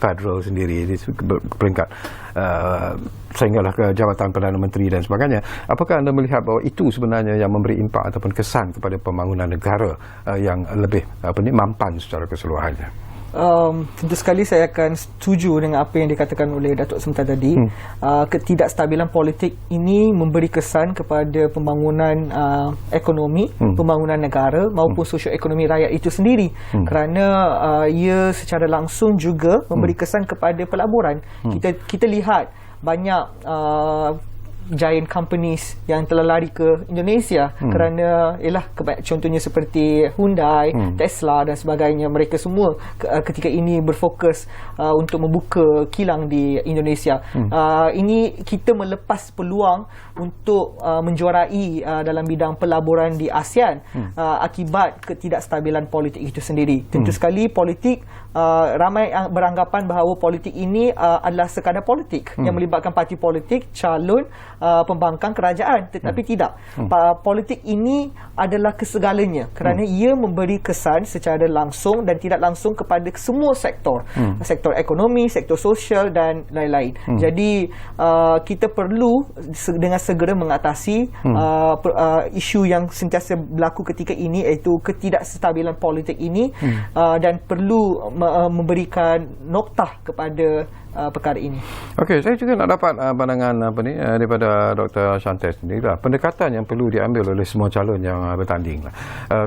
[SPEAKER 1] federal sendiri, di peringkat sehinggalah ke jabatan Perdana Menteri dan sebagainya. Apakah anda melihat bahawa itu sebenarnya yang memberi impak ataupun kesan kepada pembangunan negara yang lebih mampan secara keseluruhannya?
[SPEAKER 2] Tentu sekali saya akan setuju dengan apa yang dikatakan oleh Datuk sebentar tadi. Ketidakstabilan politik ini memberi kesan kepada pembangunan ekonomi, pembangunan negara maupun sosioekonomi rakyat itu sendiri, kerana ia secara langsung juga memberi kesan kepada pelaburan. Kita lihat banyak giant companies yang telah lari ke Indonesia kerana contohnya seperti Hyundai, Tesla dan sebagainya. Mereka semua ketika ini berfokus untuk membuka kilang di Indonesia. Ini kita melepas peluang untuk menjuarai dalam bidang pelaburan di ASEAN akibat ketidakstabilan politik itu sendiri. Tentu sekali politik, ramai beranggapan bahawa politik ini adalah sekadar politik yang melibatkan parti politik, calon, pembangkang kerajaan, tetapi tidak. Politik ini adalah kesegalanya kerana ia memberi kesan secara langsung dan tidak langsung kepada semua sektor, sektor ekonomi, sektor sosial dan lain-lain. Jadi kita perlu dengan segera mengatasi isu yang sentiasa berlaku ketika ini, iaitu ketidakstabilan politik ini, dan perlu memberikan noktah kepada perkara ini. Okey, saya juga nak dapat pandangan daripada Dr. Shantes sendiri lah. Pendekatan yang perlu diambil oleh semua calon yang bertanding lah.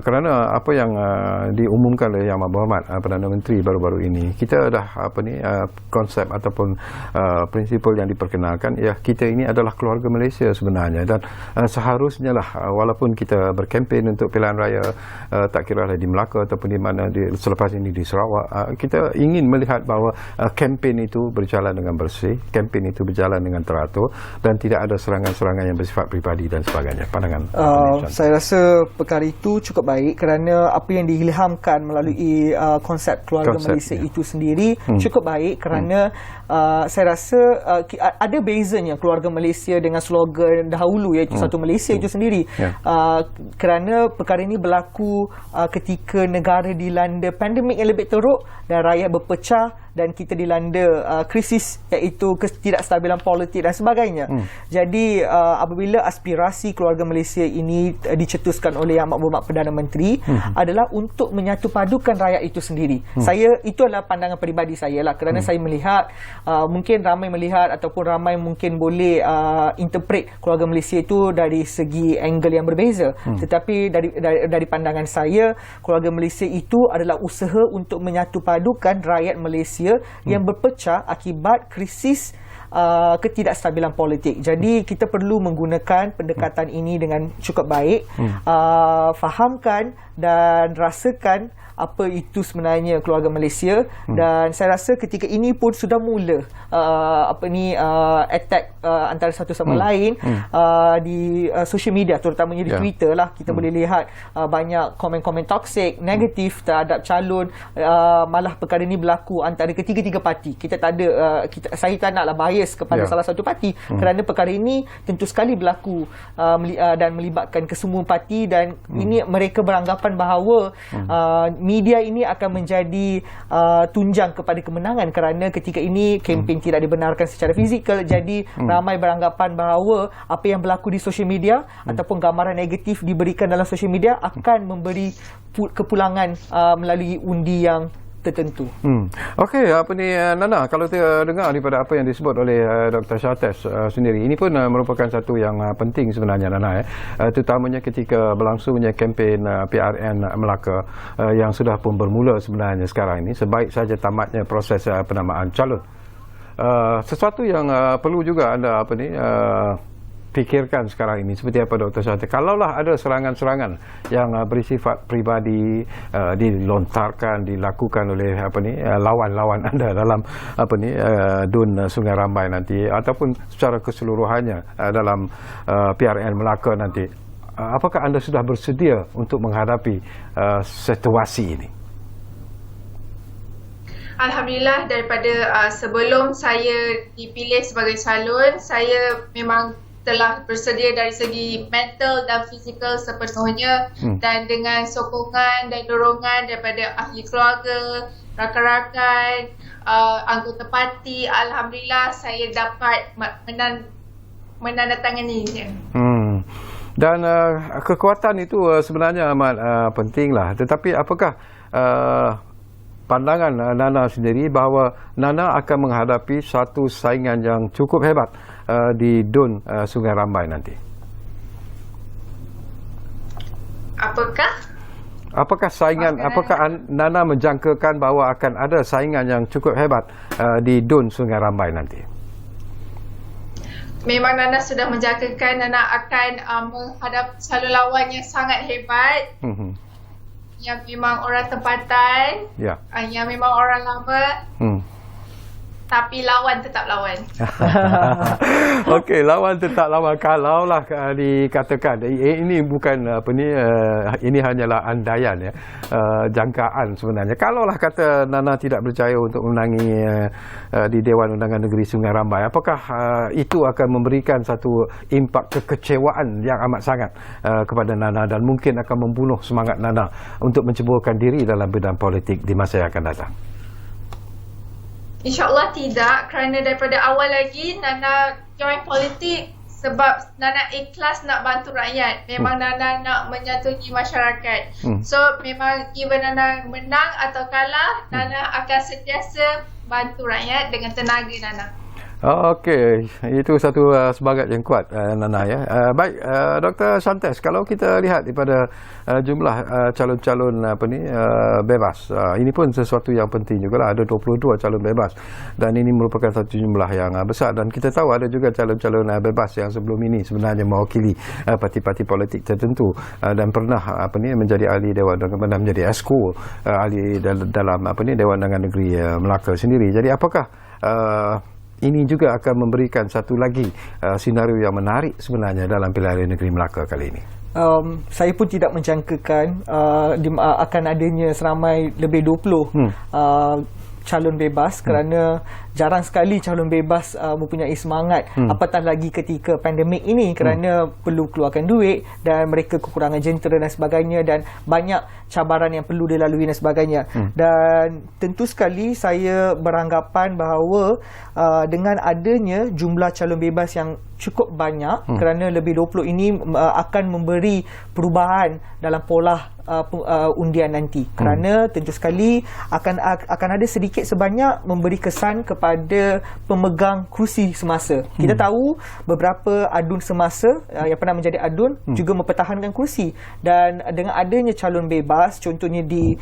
[SPEAKER 2] Kerana apa yang diumumkan oleh Yang Berhormat Perdana Menteri baru-baru ini, kita dah konsep ataupun prinsipal yang diperkenalkan, ya, kita ini adalah keluarga Malaysia sebenarnya, dan seharusnya lah walaupun kita berkempen untuk pilihan raya, tak kira lah di Melaka ataupun di mana selepas ini di Sarawak, kita ingin melihat bahawa kempen itu berjalan dengan bersih, kempen itu berjalan dengan teratur dan tidak ada serangan-serangan yang bersifat pribadi dan sebagainya. Pandangan saya rasa perkara itu cukup baik kerana apa yang diilhamkan melalui konsep keluarga Malaysia itu sendiri cukup baik kerana saya rasa ada bezanya keluarga Malaysia dengan slogan dahulu, iaitu satu Malaysia itu sendiri. Kerana perkara ini berlaku ketika negara dilanda pandemik yang lebih teruk dan rakyat berpecah dan kita dilanda krisis iaitu ketidakstabilan politik dan sebagainya. Jadi apabila aspirasi keluarga Malaysia ini dicetuskan oleh Yang Berhormat Perdana Menteri adalah untuk menyatu padukan rakyat itu sendiri. Itu adalah pandangan peribadi saya lah, kerana saya melihat mungkin ramai melihat ataupun ramai mungkin boleh interpret keluarga Malaysia itu dari segi angle yang berbeza. Tetapi dari pandangan saya, keluarga Malaysia itu adalah usaha untuk menyatu padukan rakyat Malaysia yang berpecah akibat krisis ketidakstabilan politik. Jadi kita perlu menggunakan pendekatan ini dengan cukup baik, fahamkan dan rasakan apa itu sebenarnya keluarga Malaysia, dan saya rasa ketika ini pun sudah mula attack antara satu sama lain di social media, terutamanya di Twitter lah. Kita boleh lihat banyak komen-komen toksik, negatif terhadap calon. Malah perkara ini berlaku antara ketiga-tiga parti. Kita tak ada saya tak naklah bias kepada salah satu parti, kerana perkara ini tentu sekali berlaku dan melibatkan kesemua parti, dan ini mereka beranggapan bahawa media ini akan menjadi tunjang kepada kemenangan, kerana ketika ini kempen tidak dibenarkan secara fizikal. Jadi ramai beranggapan bahawa apa yang berlaku di social media ataupun gambaran negatif diberikan dalam social media akan memberi kepulangan melalui undi yang tertentu.
[SPEAKER 1] Okey, Nana, kalau dengar daripada apa yang disebut oleh Dr. Shantes sendiri, ini pun merupakan satu yang penting sebenarnya, Nana, terutamanya ketika berlangsungnya kempen PRN Melaka yang sudah pun bermula sebenarnya sekarang ini, sebaik saja tamatnya proses penamaan calon. Sesuatu yang perlu juga anda fikirkan sekarang ini, seperti apa Dr. Shantes, kalaulah ada serangan-serangan yang bersifat pribadi dilontarkan, dilakukan oleh lawan-lawan anda dalam DUN Sungai Rambai nanti, ataupun secara keseluruhannya dalam PRN Melaka nanti, apakah anda sudah bersedia untuk menghadapi situasi ini?
[SPEAKER 3] Alhamdulillah, daripada sebelum saya dipilih sebagai calon, saya memang telah bersedia dari segi mental dan fizikal sepenuhnya, dan dengan sokongan dan dorongan daripada ahli keluarga, rakan-rakan, anggota parti, alhamdulillah saya dapat menandatanganinya.
[SPEAKER 1] Dan kekuatan itu sebenarnya amat pentinglah. Tetapi apakah pandangan Nana sendiri bahawa Nana akan menghadapi satu saingan yang cukup hebat di DUN Sungai Rambai nanti? Apakah saingan, apakah Nana menjangkakan bahawa akan ada saingan yang cukup hebat di DUN Sungai Rambai nanti?
[SPEAKER 3] Memang Nana sudah menjangkakan Nana akan menghadap calon lawan yang sangat hebat, yang memang orang tempatan, yang memang orang lama, tapi lawan tetap lawan.
[SPEAKER 1] Okey, lawan tetap lawan. Kalaulah dikatakan ini bukan ini hanyalah andaian, jangkaan sebenarnya. Kalaulah kata Nana tidak berjaya untuk menangi di Dewan Undangan Negeri Sungai Rambai, apakah itu akan memberikan satu impak kekecewaan yang amat sangat kepada Nana, dan mungkin akan membunuh semangat Nana untuk menceburkan diri dalam bidang politik di masa yang akan datang? InsyaAllah
[SPEAKER 3] tidak, kerana daripada awal lagi Nana join politik sebab Nana ikhlas nak bantu rakyat. Memang Nana nak menyatui masyarakat. So memang even Nana menang atau kalah, Nana akan sentiasa bantu rakyat dengan tenaga Nana.
[SPEAKER 1] Okey, itu satu semangat yang kuat, Nana, ya. Baik, Dr. Shantes, kalau kita lihat daripada jumlah calon-calon bebas, ini pun sesuatu yang penting jugalah. Ada 22 calon bebas, dan ini merupakan satu jumlah yang besar, dan kita tahu ada juga calon-calon bebas yang sebelum ini sebenarnya mewakili parti-parti politik tertentu, dan pernah menjadi ahli Dewan Undangan, menjadi esko ahli dalam Dewan Undangan Negeri Melaka sendiri. Jadi apakah ini juga akan memberikan satu lagi senario yang menarik sebenarnya dalam pilihan raya negeri Melaka kali ini?
[SPEAKER 2] Saya pun tidak menjangkakan akan adanya seramai lebih 20 calon bebas kerana jarang sekali calon bebas mempunyai semangat apatah lagi ketika pandemik ini kerana perlu keluarkan duit dan mereka kekurangan jentera dan sebagainya dan banyak cabaran yang perlu dilalui dan sebagainya. Dan tentu sekali saya beranggapan bahawa dengan adanya jumlah calon bebas yang cukup banyak kerana lebih 20 ini akan memberi perubahan dalam pola undian nanti kerana tentu sekali akan ada sedikit sebanyak memberi kesan kepada pemegang kerusi semasa. Kita tahu beberapa adun semasa yang pernah menjadi adun juga mempertahankan kerusi dan dengan adanya calon bebas contohnya di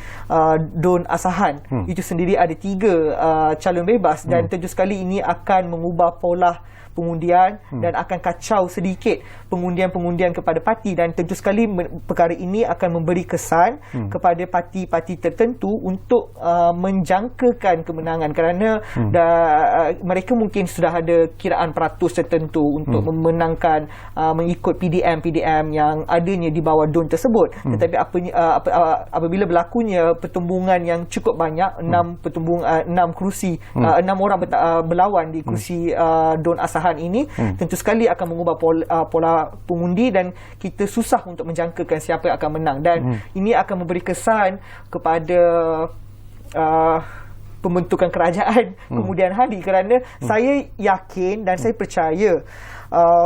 [SPEAKER 2] Dun Asahan itu sendiri ada 3 calon bebas dan tentu sekali ini akan mengubah pola pengundian dan akan kacau sedikit pengundian-pengundian kepada parti dan tentu sekali perkara ini akan memberi kesan kepada parti-parti tertentu untuk menjangkakan kemenangan kerana mereka mungkin sudah ada kiraan peratus tertentu untuk memenangkan mengikut PDM yang adanya di bawah DUN tersebut. Tetapi apabila berlakunya pertumbungan yang cukup banyak 6 kerusi 6 orang berlawan di kerusi DUN Asahan ini tentu sekali akan mengubah pola pengundi dan kita susah untuk menjangkakan siapa yang akan menang dan ini akan memberi kesan kepada pembentukan kerajaan kemudian hari kerana saya yakin dan saya percaya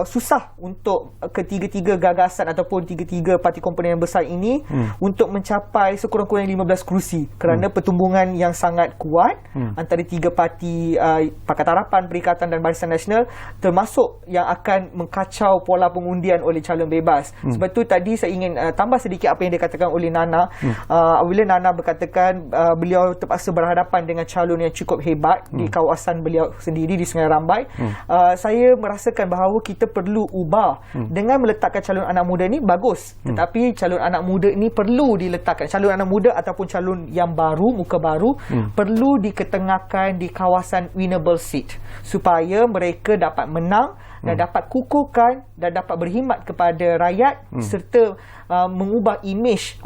[SPEAKER 2] susah untuk ketiga-tiga gagasan ataupun tiga-tiga parti komponen yang besar ini untuk mencapai sekurang-kurangnya 15 kerusi kerana pertumbungan yang sangat kuat antara 3 parti Pakatan Harapan, Perikatan dan Barisan Nasional termasuk yang akan mengkacau pola pengundian oleh calon bebas. Sebab tu tadi saya ingin tambah sedikit apa yang dikatakan oleh Nana. Apabila Nana berkatakan beliau terpaksa berhadapan dengan calon yang cukup hebat di kawasan beliau sendiri di Sungai Rambai, saya merasakan bahawa kita perlu ubah dengan meletakkan calon anak muda ni bagus, tetapi calon anak muda ni perlu diletakkan, calon anak muda ataupun calon yang baru, muka baru perlu diketengahkan di kawasan winnable seat supaya mereka dapat menang dan dapat kukuhkan dan dapat berkhidmat kepada rakyat serta mengubah imej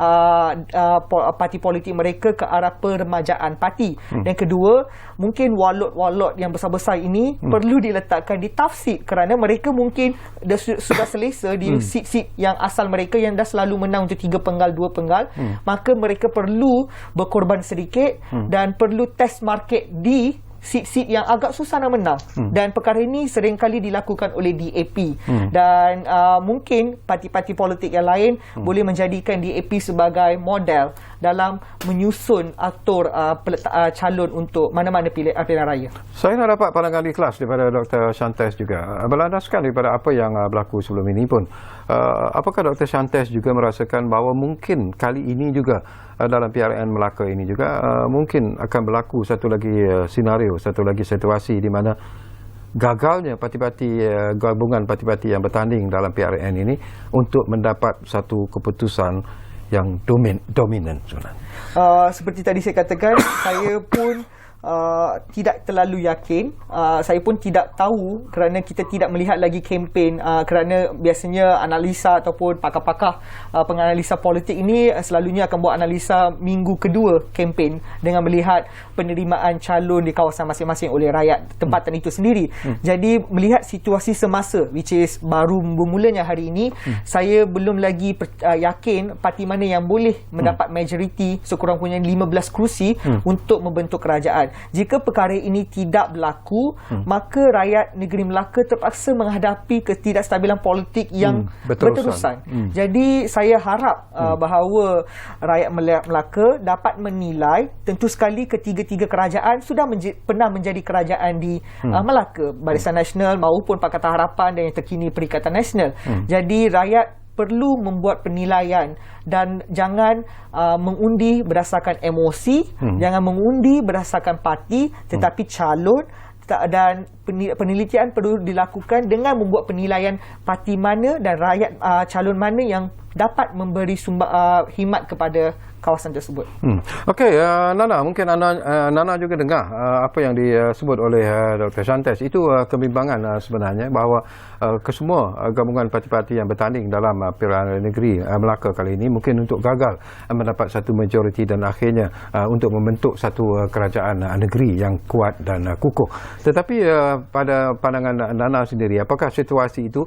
[SPEAKER 2] parti politik mereka ke arah peremajaan parti. Dan kedua, mungkin walot-walot yang besar-besar ini perlu diletakkan di tough seat kerana mereka mungkin sudah selesa di seat-seat yang asal mereka yang dah selalu menang untuk 3 penggal, 2 penggal, maka mereka perlu berkorban sedikit dan perlu test market di seat-seat yang agak susah nak menang dan perkara ini seringkali dilakukan oleh DAP dan mungkin parti-parti politik yang lain boleh menjadikan DAP sebagai model dalam menyusun atur calon untuk mana-mana pilihan raya.
[SPEAKER 1] Saya nak dapat pandangan ikhlas daripada Dr. Shantes juga berlandaskan daripada apa yang berlaku sebelum ini pun. Apakah Dr. Shantes juga merasakan bahawa mungkin kali ini juga dalam PRN Melaka ini juga mungkin akan berlaku satu lagi senario, satu lagi situasi di mana gagalnya parti-parti gabungan parti-parti yang bertanding dalam PRN ini untuk mendapat satu keputusan yang dominan sebenarnya.
[SPEAKER 2] Seperti tadi saya katakan, saya pun tidak terlalu yakin. Saya pun tidak tahu kerana kita tidak melihat lagi kempen kerana biasanya analisa ataupun pakar-pakar penganalisa politik ini selalunya akan buat analisa minggu kedua kempen dengan melihat penerimaan calon di kawasan masing-masing oleh rakyat tempatan itu sendiri. Jadi melihat situasi semasa which is baru bermulanya hari ini, saya belum lagi yakin parti mana yang boleh mendapat majoriti sekurang-kurangnya 15 kerusi untuk membentuk kerajaan. Jika perkara ini tidak berlaku, maka rakyat negeri Melaka terpaksa menghadapi ketidakstabilan politik yang berterusan. Jadi saya harap bahawa rakyat Melaka dapat menilai, tentu sekali ketiga-tiga kerajaan sudah pernah menjadi kerajaan di Melaka, Barisan Nasional maupun Pakatan Harapan dan yang terkini Perikatan Nasional. Jadi rakyat perlu membuat penilaian dan jangan mengundi berdasarkan emosi, jangan mengundi berdasarkan parti, tetapi calon dan penelitian perlu dilakukan dengan membuat penilaian parti mana dan rakyat calon mana yang dapat memberi khidmat kepada kawasan tersebut.
[SPEAKER 1] Okey, Nana, mungkin Nana juga dengar apa yang disebut oleh Dr. Shantes. Itu kebimbangan sebenarnya bahawa kesemua gabungan parti-parti yang bertanding dalam Pilihan Negeri Melaka kali ini mungkin untuk gagal mendapat satu majoriti dan akhirnya untuk membentuk satu kerajaan negeri yang kuat dan kukuh. Tetapi pada pandangan Nana sendiri, apakah situasi itu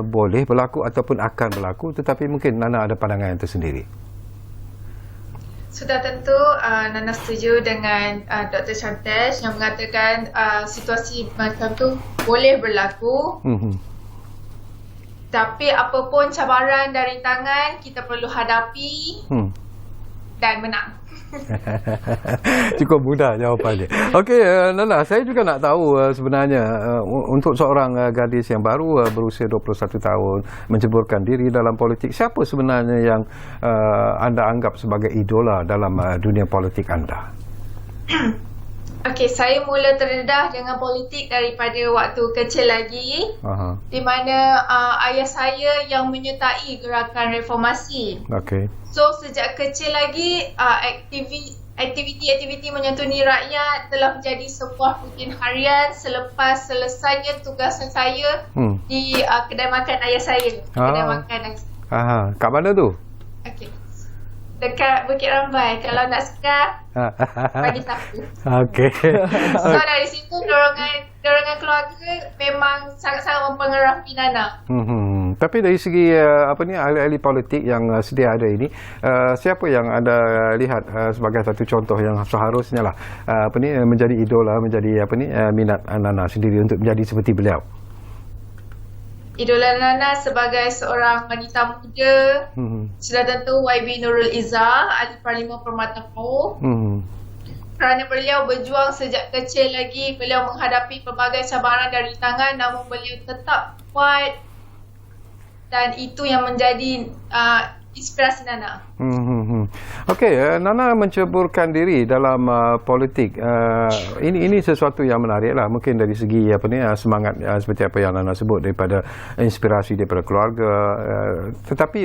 [SPEAKER 1] boleh berlaku ataupun akan berlaku? Tetapi mungkin Nana ada pandangan yang tersendiri.
[SPEAKER 3] Sudah tentu Nana setuju dengan Dr. Shantes yang mengatakan situasi macam tu boleh berlaku. Tapi apapun cabaran dan rintangan kita perlu hadapi dan menang.
[SPEAKER 1] Cukup mudah jawapannya. Okey, Nana, saya juga nak tahu sebenarnya untuk seorang gadis yang baru berusia 21 tahun menceburkan diri dalam politik, siapa sebenarnya yang anda anggap sebagai idola dalam dunia politik anda?
[SPEAKER 3] Okey, saya mula terdedah dengan politik daripada waktu kecil lagi. Di mana ayah saya yang menyertai gerakan reformasi.
[SPEAKER 1] Okey.
[SPEAKER 3] So sejak kecil lagi aktiviti-aktiviti menyantuni rakyat telah menjadi sebuah rutin harian selepas selesainya tugasan saya di kedai makan ayah saya. Kedai makan ayah saya.
[SPEAKER 1] Kat mana tu?
[SPEAKER 3] Okey. Dekat Bukit Rambai. Kalau nak sekar, bagi tahu.
[SPEAKER 1] Okey.
[SPEAKER 3] So dari situ dorongan keluarga memang sangat-sangat mempengaruhi Nana.
[SPEAKER 1] Tapi dari segi ahli-ahli politik yang sedia ada ini, siapa yang anda lihat sebagai satu contoh yang seharusnya lah menjadi idola, menjadi minat Nana sendiri untuk menjadi seperti beliau?
[SPEAKER 3] Idola Nana sebagai seorang wanita muda, sudah tentu YB Nurul Izzah, Ahli Parlimen Permata Pauh. Kerana beliau berjuang sejak kecil lagi, beliau menghadapi pelbagai cabaran dan rintangan, namun beliau tetap kuat, dan itu yang menjadi inspirasi Nana.
[SPEAKER 1] Okey, Nana menceburkan diri dalam politik. Ini sesuatu yang menarik lah. Mungkin dari segi semangat seperti apa yang Nana sebut daripada inspirasi daripada keluarga. Tetapi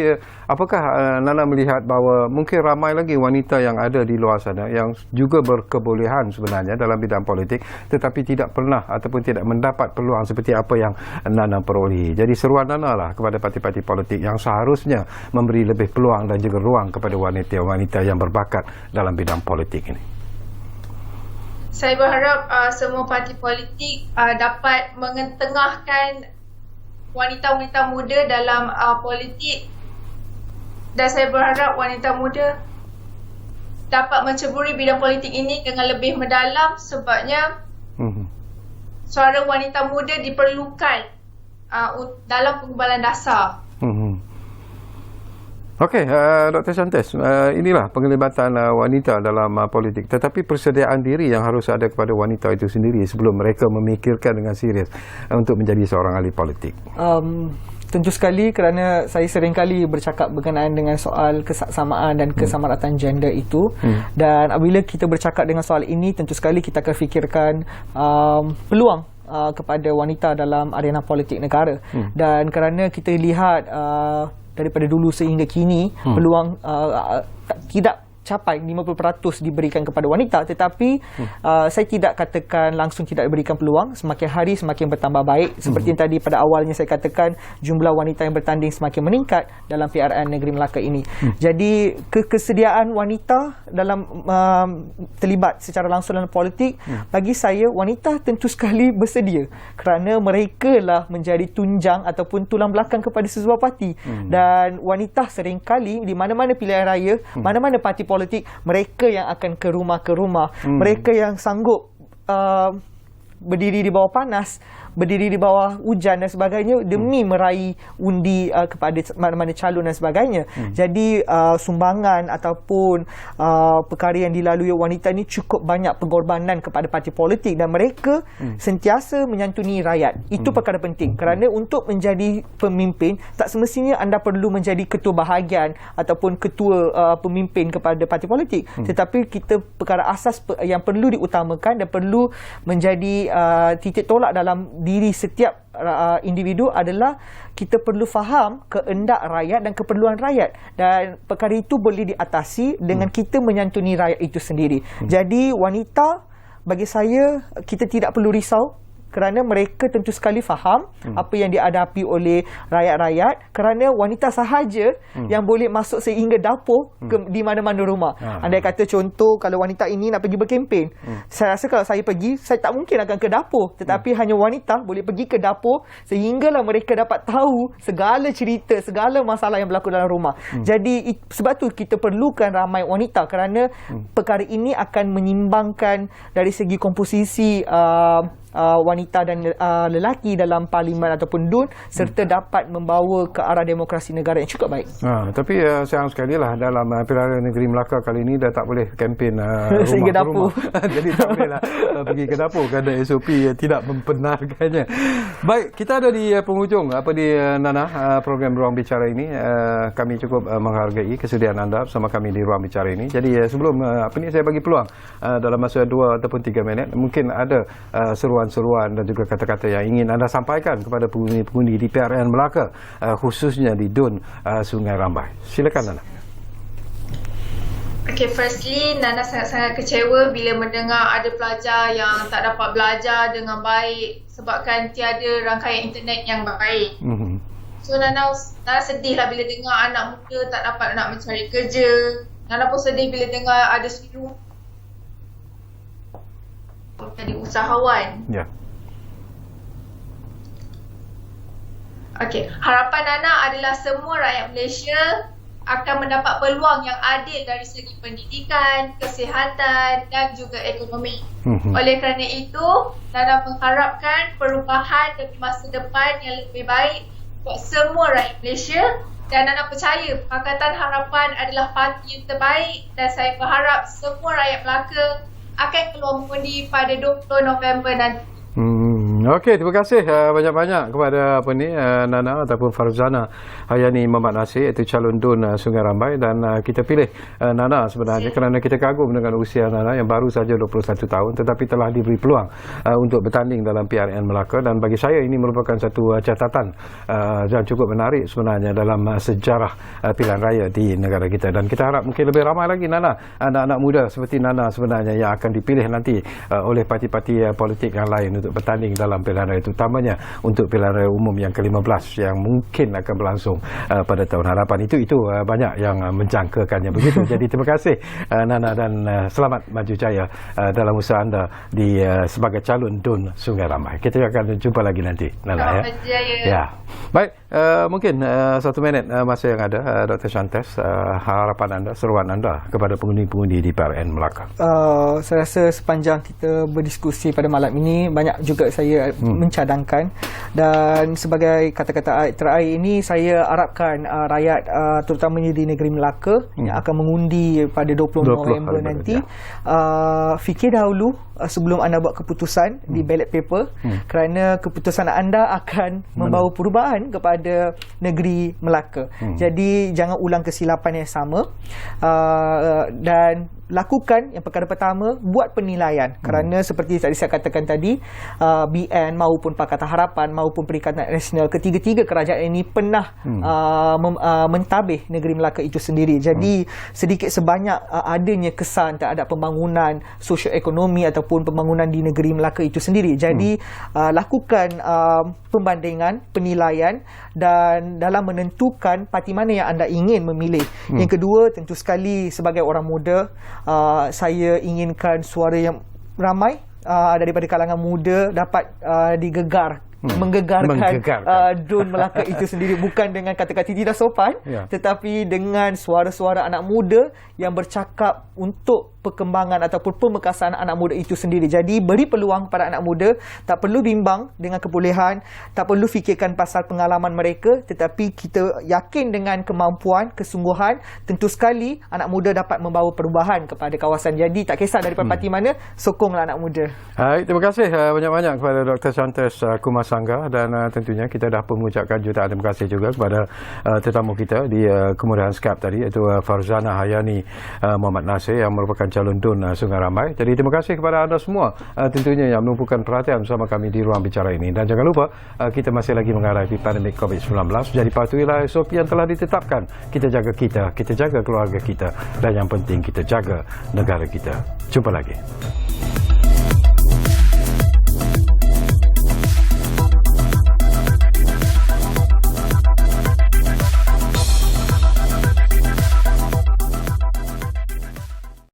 [SPEAKER 1] apakah Nana melihat bahawa mungkin ramai lagi wanita yang ada di luar sana yang juga berkebolehan sebenarnya dalam bidang politik, tetapi tidak pernah ataupun tidak mendapat peluang seperti apa yang Nana perolehi. Jadi seruan Nana lah kepada parti-parti politik yang seharusnya memberi lebih peluang dan juga ruang kepada wanita-wanita yang berbakat dalam bidang politik ini.
[SPEAKER 3] Saya berharap semua parti politik dapat mengetengahkan wanita-wanita muda dalam politik, dan saya berharap wanita muda dapat menceburi bidang politik ini dengan lebih mendalam, sebabnya suara wanita muda diperlukan dalam pengumbalan dasar.
[SPEAKER 1] Okey, Dr. Shantes, inilah penglibatan wanita dalam politik. Tetapi persediaan diri yang harus ada kepada wanita itu sendiri sebelum mereka memikirkan dengan serius untuk menjadi seorang ahli politik.
[SPEAKER 2] Tentu sekali, kerana saya seringkali bercakap berkenaan dengan soal kesamaan dan kesamaratan gender itu. Dan apabila kita bercakap dengan soal ini, tentu sekali kita akan fikirkan peluang kepada wanita dalam arena politik negara. Dan kerana kita lihat daripada dulu sehingga kini peluang tidak capai 50% diberikan kepada wanita, tetapi saya tidak katakan langsung tidak diberikan peluang. Semakin hari semakin bertambah baik. Seperti yang tadi pada awalnya saya katakan, jumlah wanita yang bertanding semakin meningkat dalam PRN Negeri Melaka ini. Jadi kesediaan wanita dalam terlibat secara langsung dalam politik, bagi saya wanita tentu sekali bersedia, kerana mereka lah menjadi tunjang ataupun tulang belakang kepada sesebuah parti. Dan wanita seringkali di mana-mana pilihan raya, mana-mana parti politik, mereka yang akan ke rumah, mereka yang sanggup berdiri di bawah panas berdiri di bawah hujan dan sebagainya demi meraih undi kepada mana-mana calon dan sebagainya. Jadi sumbangan ataupun perkara yang dilalui wanita ni cukup banyak pengorbanan kepada parti politik dan mereka sentiasa menyantuni rakyat. Itu perkara penting kerana untuk menjadi pemimpin tak semestinya anda perlu menjadi ketua bahagian ataupun ketua pemimpin kepada parti politik, tetapi kita perkara asas yang perlu diutamakan dan perlu menjadi titik tolak dalam diri setiap individu adalah kita perlu faham kehendak rakyat dan keperluan rakyat, dan perkara itu boleh diatasi dengan kita menyantuni rakyat itu sendiri. Jadi wanita, bagi saya, kita tidak perlu risau kerana mereka tentu sekali faham apa yang dihadapi oleh rakyat-rakyat, kerana wanita sahaja yang boleh masuk sehingga dapur di mana-mana rumah. Andai kata contoh kalau wanita ini nak pergi berkempen, saya rasa kalau saya pergi, saya tak mungkin akan ke dapur, tetapi hanya wanita boleh pergi ke dapur sehinggalah mereka dapat tahu segala cerita, segala masalah yang berlaku dalam rumah. Jadi sebab tu kita perlukan ramai wanita kerana perkara ini akan menyimbangkan dari segi komposisi wanita dan lelaki dalam parlimen ataupun DUN, serta dapat membawa ke arah demokrasi negara yang cukup baik.
[SPEAKER 1] Tapi sayang sekali lah dalam Pilihan Raya Negeri Melaka kali ini dah tak boleh kempen rumah ke rumah. Jadi tak boleh lah pergi ke dapur kerana SOP tidak membenarkannya. Baik, kita ada di penghujung di Nana program Ruang Bicara ini. Kami cukup menghargai kesudian anda bersama kami di Ruang Bicara ini. Jadi sebelum saya bagi peluang dalam masa 2 ataupun 3 minit, mungkin ada seruan dan juga kata-kata yang ingin anda sampaikan kepada pengundi-pengundi di PRN Melaka, khususnya di DUN Sungai Rambai. Silakan Nana.
[SPEAKER 3] Okay, firstly, Nana sangat-sangat kecewa bila mendengar ada pelajar yang tak dapat belajar dengan baik sebabkan tiada rangkaian internet yang baik. So Nana sedih lah bila dengar anak muda tak dapat nak mencari kerja. Nana pun sedih bila dengar ada seluruh jadi usahawan.
[SPEAKER 1] Ya.
[SPEAKER 3] Okey, harapan Nana adalah semua rakyat Malaysia akan mendapat peluang yang adil dari segi pendidikan, kesihatan dan juga ekonomi. Oleh kerana itu, Nana mengharapkan perubahan demi masa depan yang lebih baik untuk semua rakyat Malaysia, dan Nana percaya Pakatan Harapan adalah parti yang terbaik, dan saya berharap semua rakyat Melaka akan keluar mengundi pada 20 November nanti.
[SPEAKER 1] Okey, terima kasih banyak-banyak kepada Nana ataupun Farzana Hayani Muhammad Nasir, iaitu calon DUN Sungai Rambai, dan kita pilih Nana sebenarnya kerana kita kagum dengan usia Nana yang baru saja 21 tahun tetapi telah diberi peluang untuk bertanding dalam PRN Melaka, dan bagi saya ini merupakan satu catatan yang cukup menarik sebenarnya dalam sejarah pilihan raya di negara kita, dan kita harap mungkin lebih ramai lagi Nana, anak-anak muda seperti Nana sebenarnya yang akan dipilih nanti oleh parti-parti politik yang lain untuk bertanding dalam pilihan raya, terutamanya untuk pilihan raya umum yang ke-15 yang mungkin akan berlangsung pada tahun hadapan. Itu banyak yang menjangkakannya begitu. Jadi terima kasih Nana, dan selamat maju jaya dalam usaha anda di sebagai calon DUN Sungai Rambai. Kita akan jumpa lagi nanti Nana.
[SPEAKER 3] Selamat jaya.
[SPEAKER 1] Ya. Baik, mungkin 1 minit masa yang ada, Dr. Shantes, harapan anda, seruan anda kepada pengundi-pengundi di PRN Melaka.
[SPEAKER 2] Saya rasa sepanjang kita berdiskusi pada malam ini, banyak juga saya mencadangkan, dan sebagai kata-kata terakhir ini, saya harapkan rakyat terutamanya di negeri Melaka yang akan mengundi pada 20 November nanti, fikir dahulu sebelum anda buat keputusan di ballot paper, kerana keputusan anda akan membawa perubahan kepada negeri Melaka. Jadi jangan ulang kesilapan yang sama, dan lakukan yang perkara pertama, buat penilaian, kerana seperti tadi saya katakan tadi, BN maupun Pakatan Harapan maupun Perikatan Nasional, ketiga-tiga kerajaan ini pernah mentadbir negeri Melaka itu sendiri. Jadi sedikit sebanyak adanya kesan terhadap pembangunan sosioekonomi ataupun pembangunan di negeri Melaka itu sendiri. Jadi lakukan pembandingan, penilaian, dan dalam menentukan parti mana yang anda ingin memilih. Yang kedua, tentu sekali sebagai orang muda, saya inginkan suara yang ramai daripada kalangan muda dapat digegar menggegarkan. Drone Melaka itu sendiri, bukan dengan kata-kata tidak sopan, tetapi dengan suara-suara anak muda yang bercakap untuk perkembangan ataupun pemekasan anak muda itu sendiri. Jadi beri peluang kepada anak muda, tak perlu bimbang dengan kebolehan, tak perlu fikirkan pasal pengalaman mereka, tetapi kita yakin dengan kemampuan, kesungguhan, tentu sekali anak muda dapat membawa perubahan kepada kawasan. Jadi tak kisah daripada parti mana, sokonglah anak muda.
[SPEAKER 1] Terima kasih banyak-banyak kepada Dr. Shantes Kumasangga, dan tentunya kita dah pun mengucapkan jutaan terima kasih juga kepada tetamu kita di kemudahan Skype tadi, iaitu Farzana Hayani Muhammad Nasir yang merupakan calon DUN Sungai Ramai. Jadi terima kasih kepada anda semua tentunya yang menumpukan perhatian bersama kami di Ruang Bicara ini. Dan jangan lupa kita masih lagi menghadapi pandemik COVID-19. Jadi patuhilah SOP yang telah ditetapkan. Kita jaga keluarga kita, dan yang penting kita jaga negara kita. Jumpa lagi.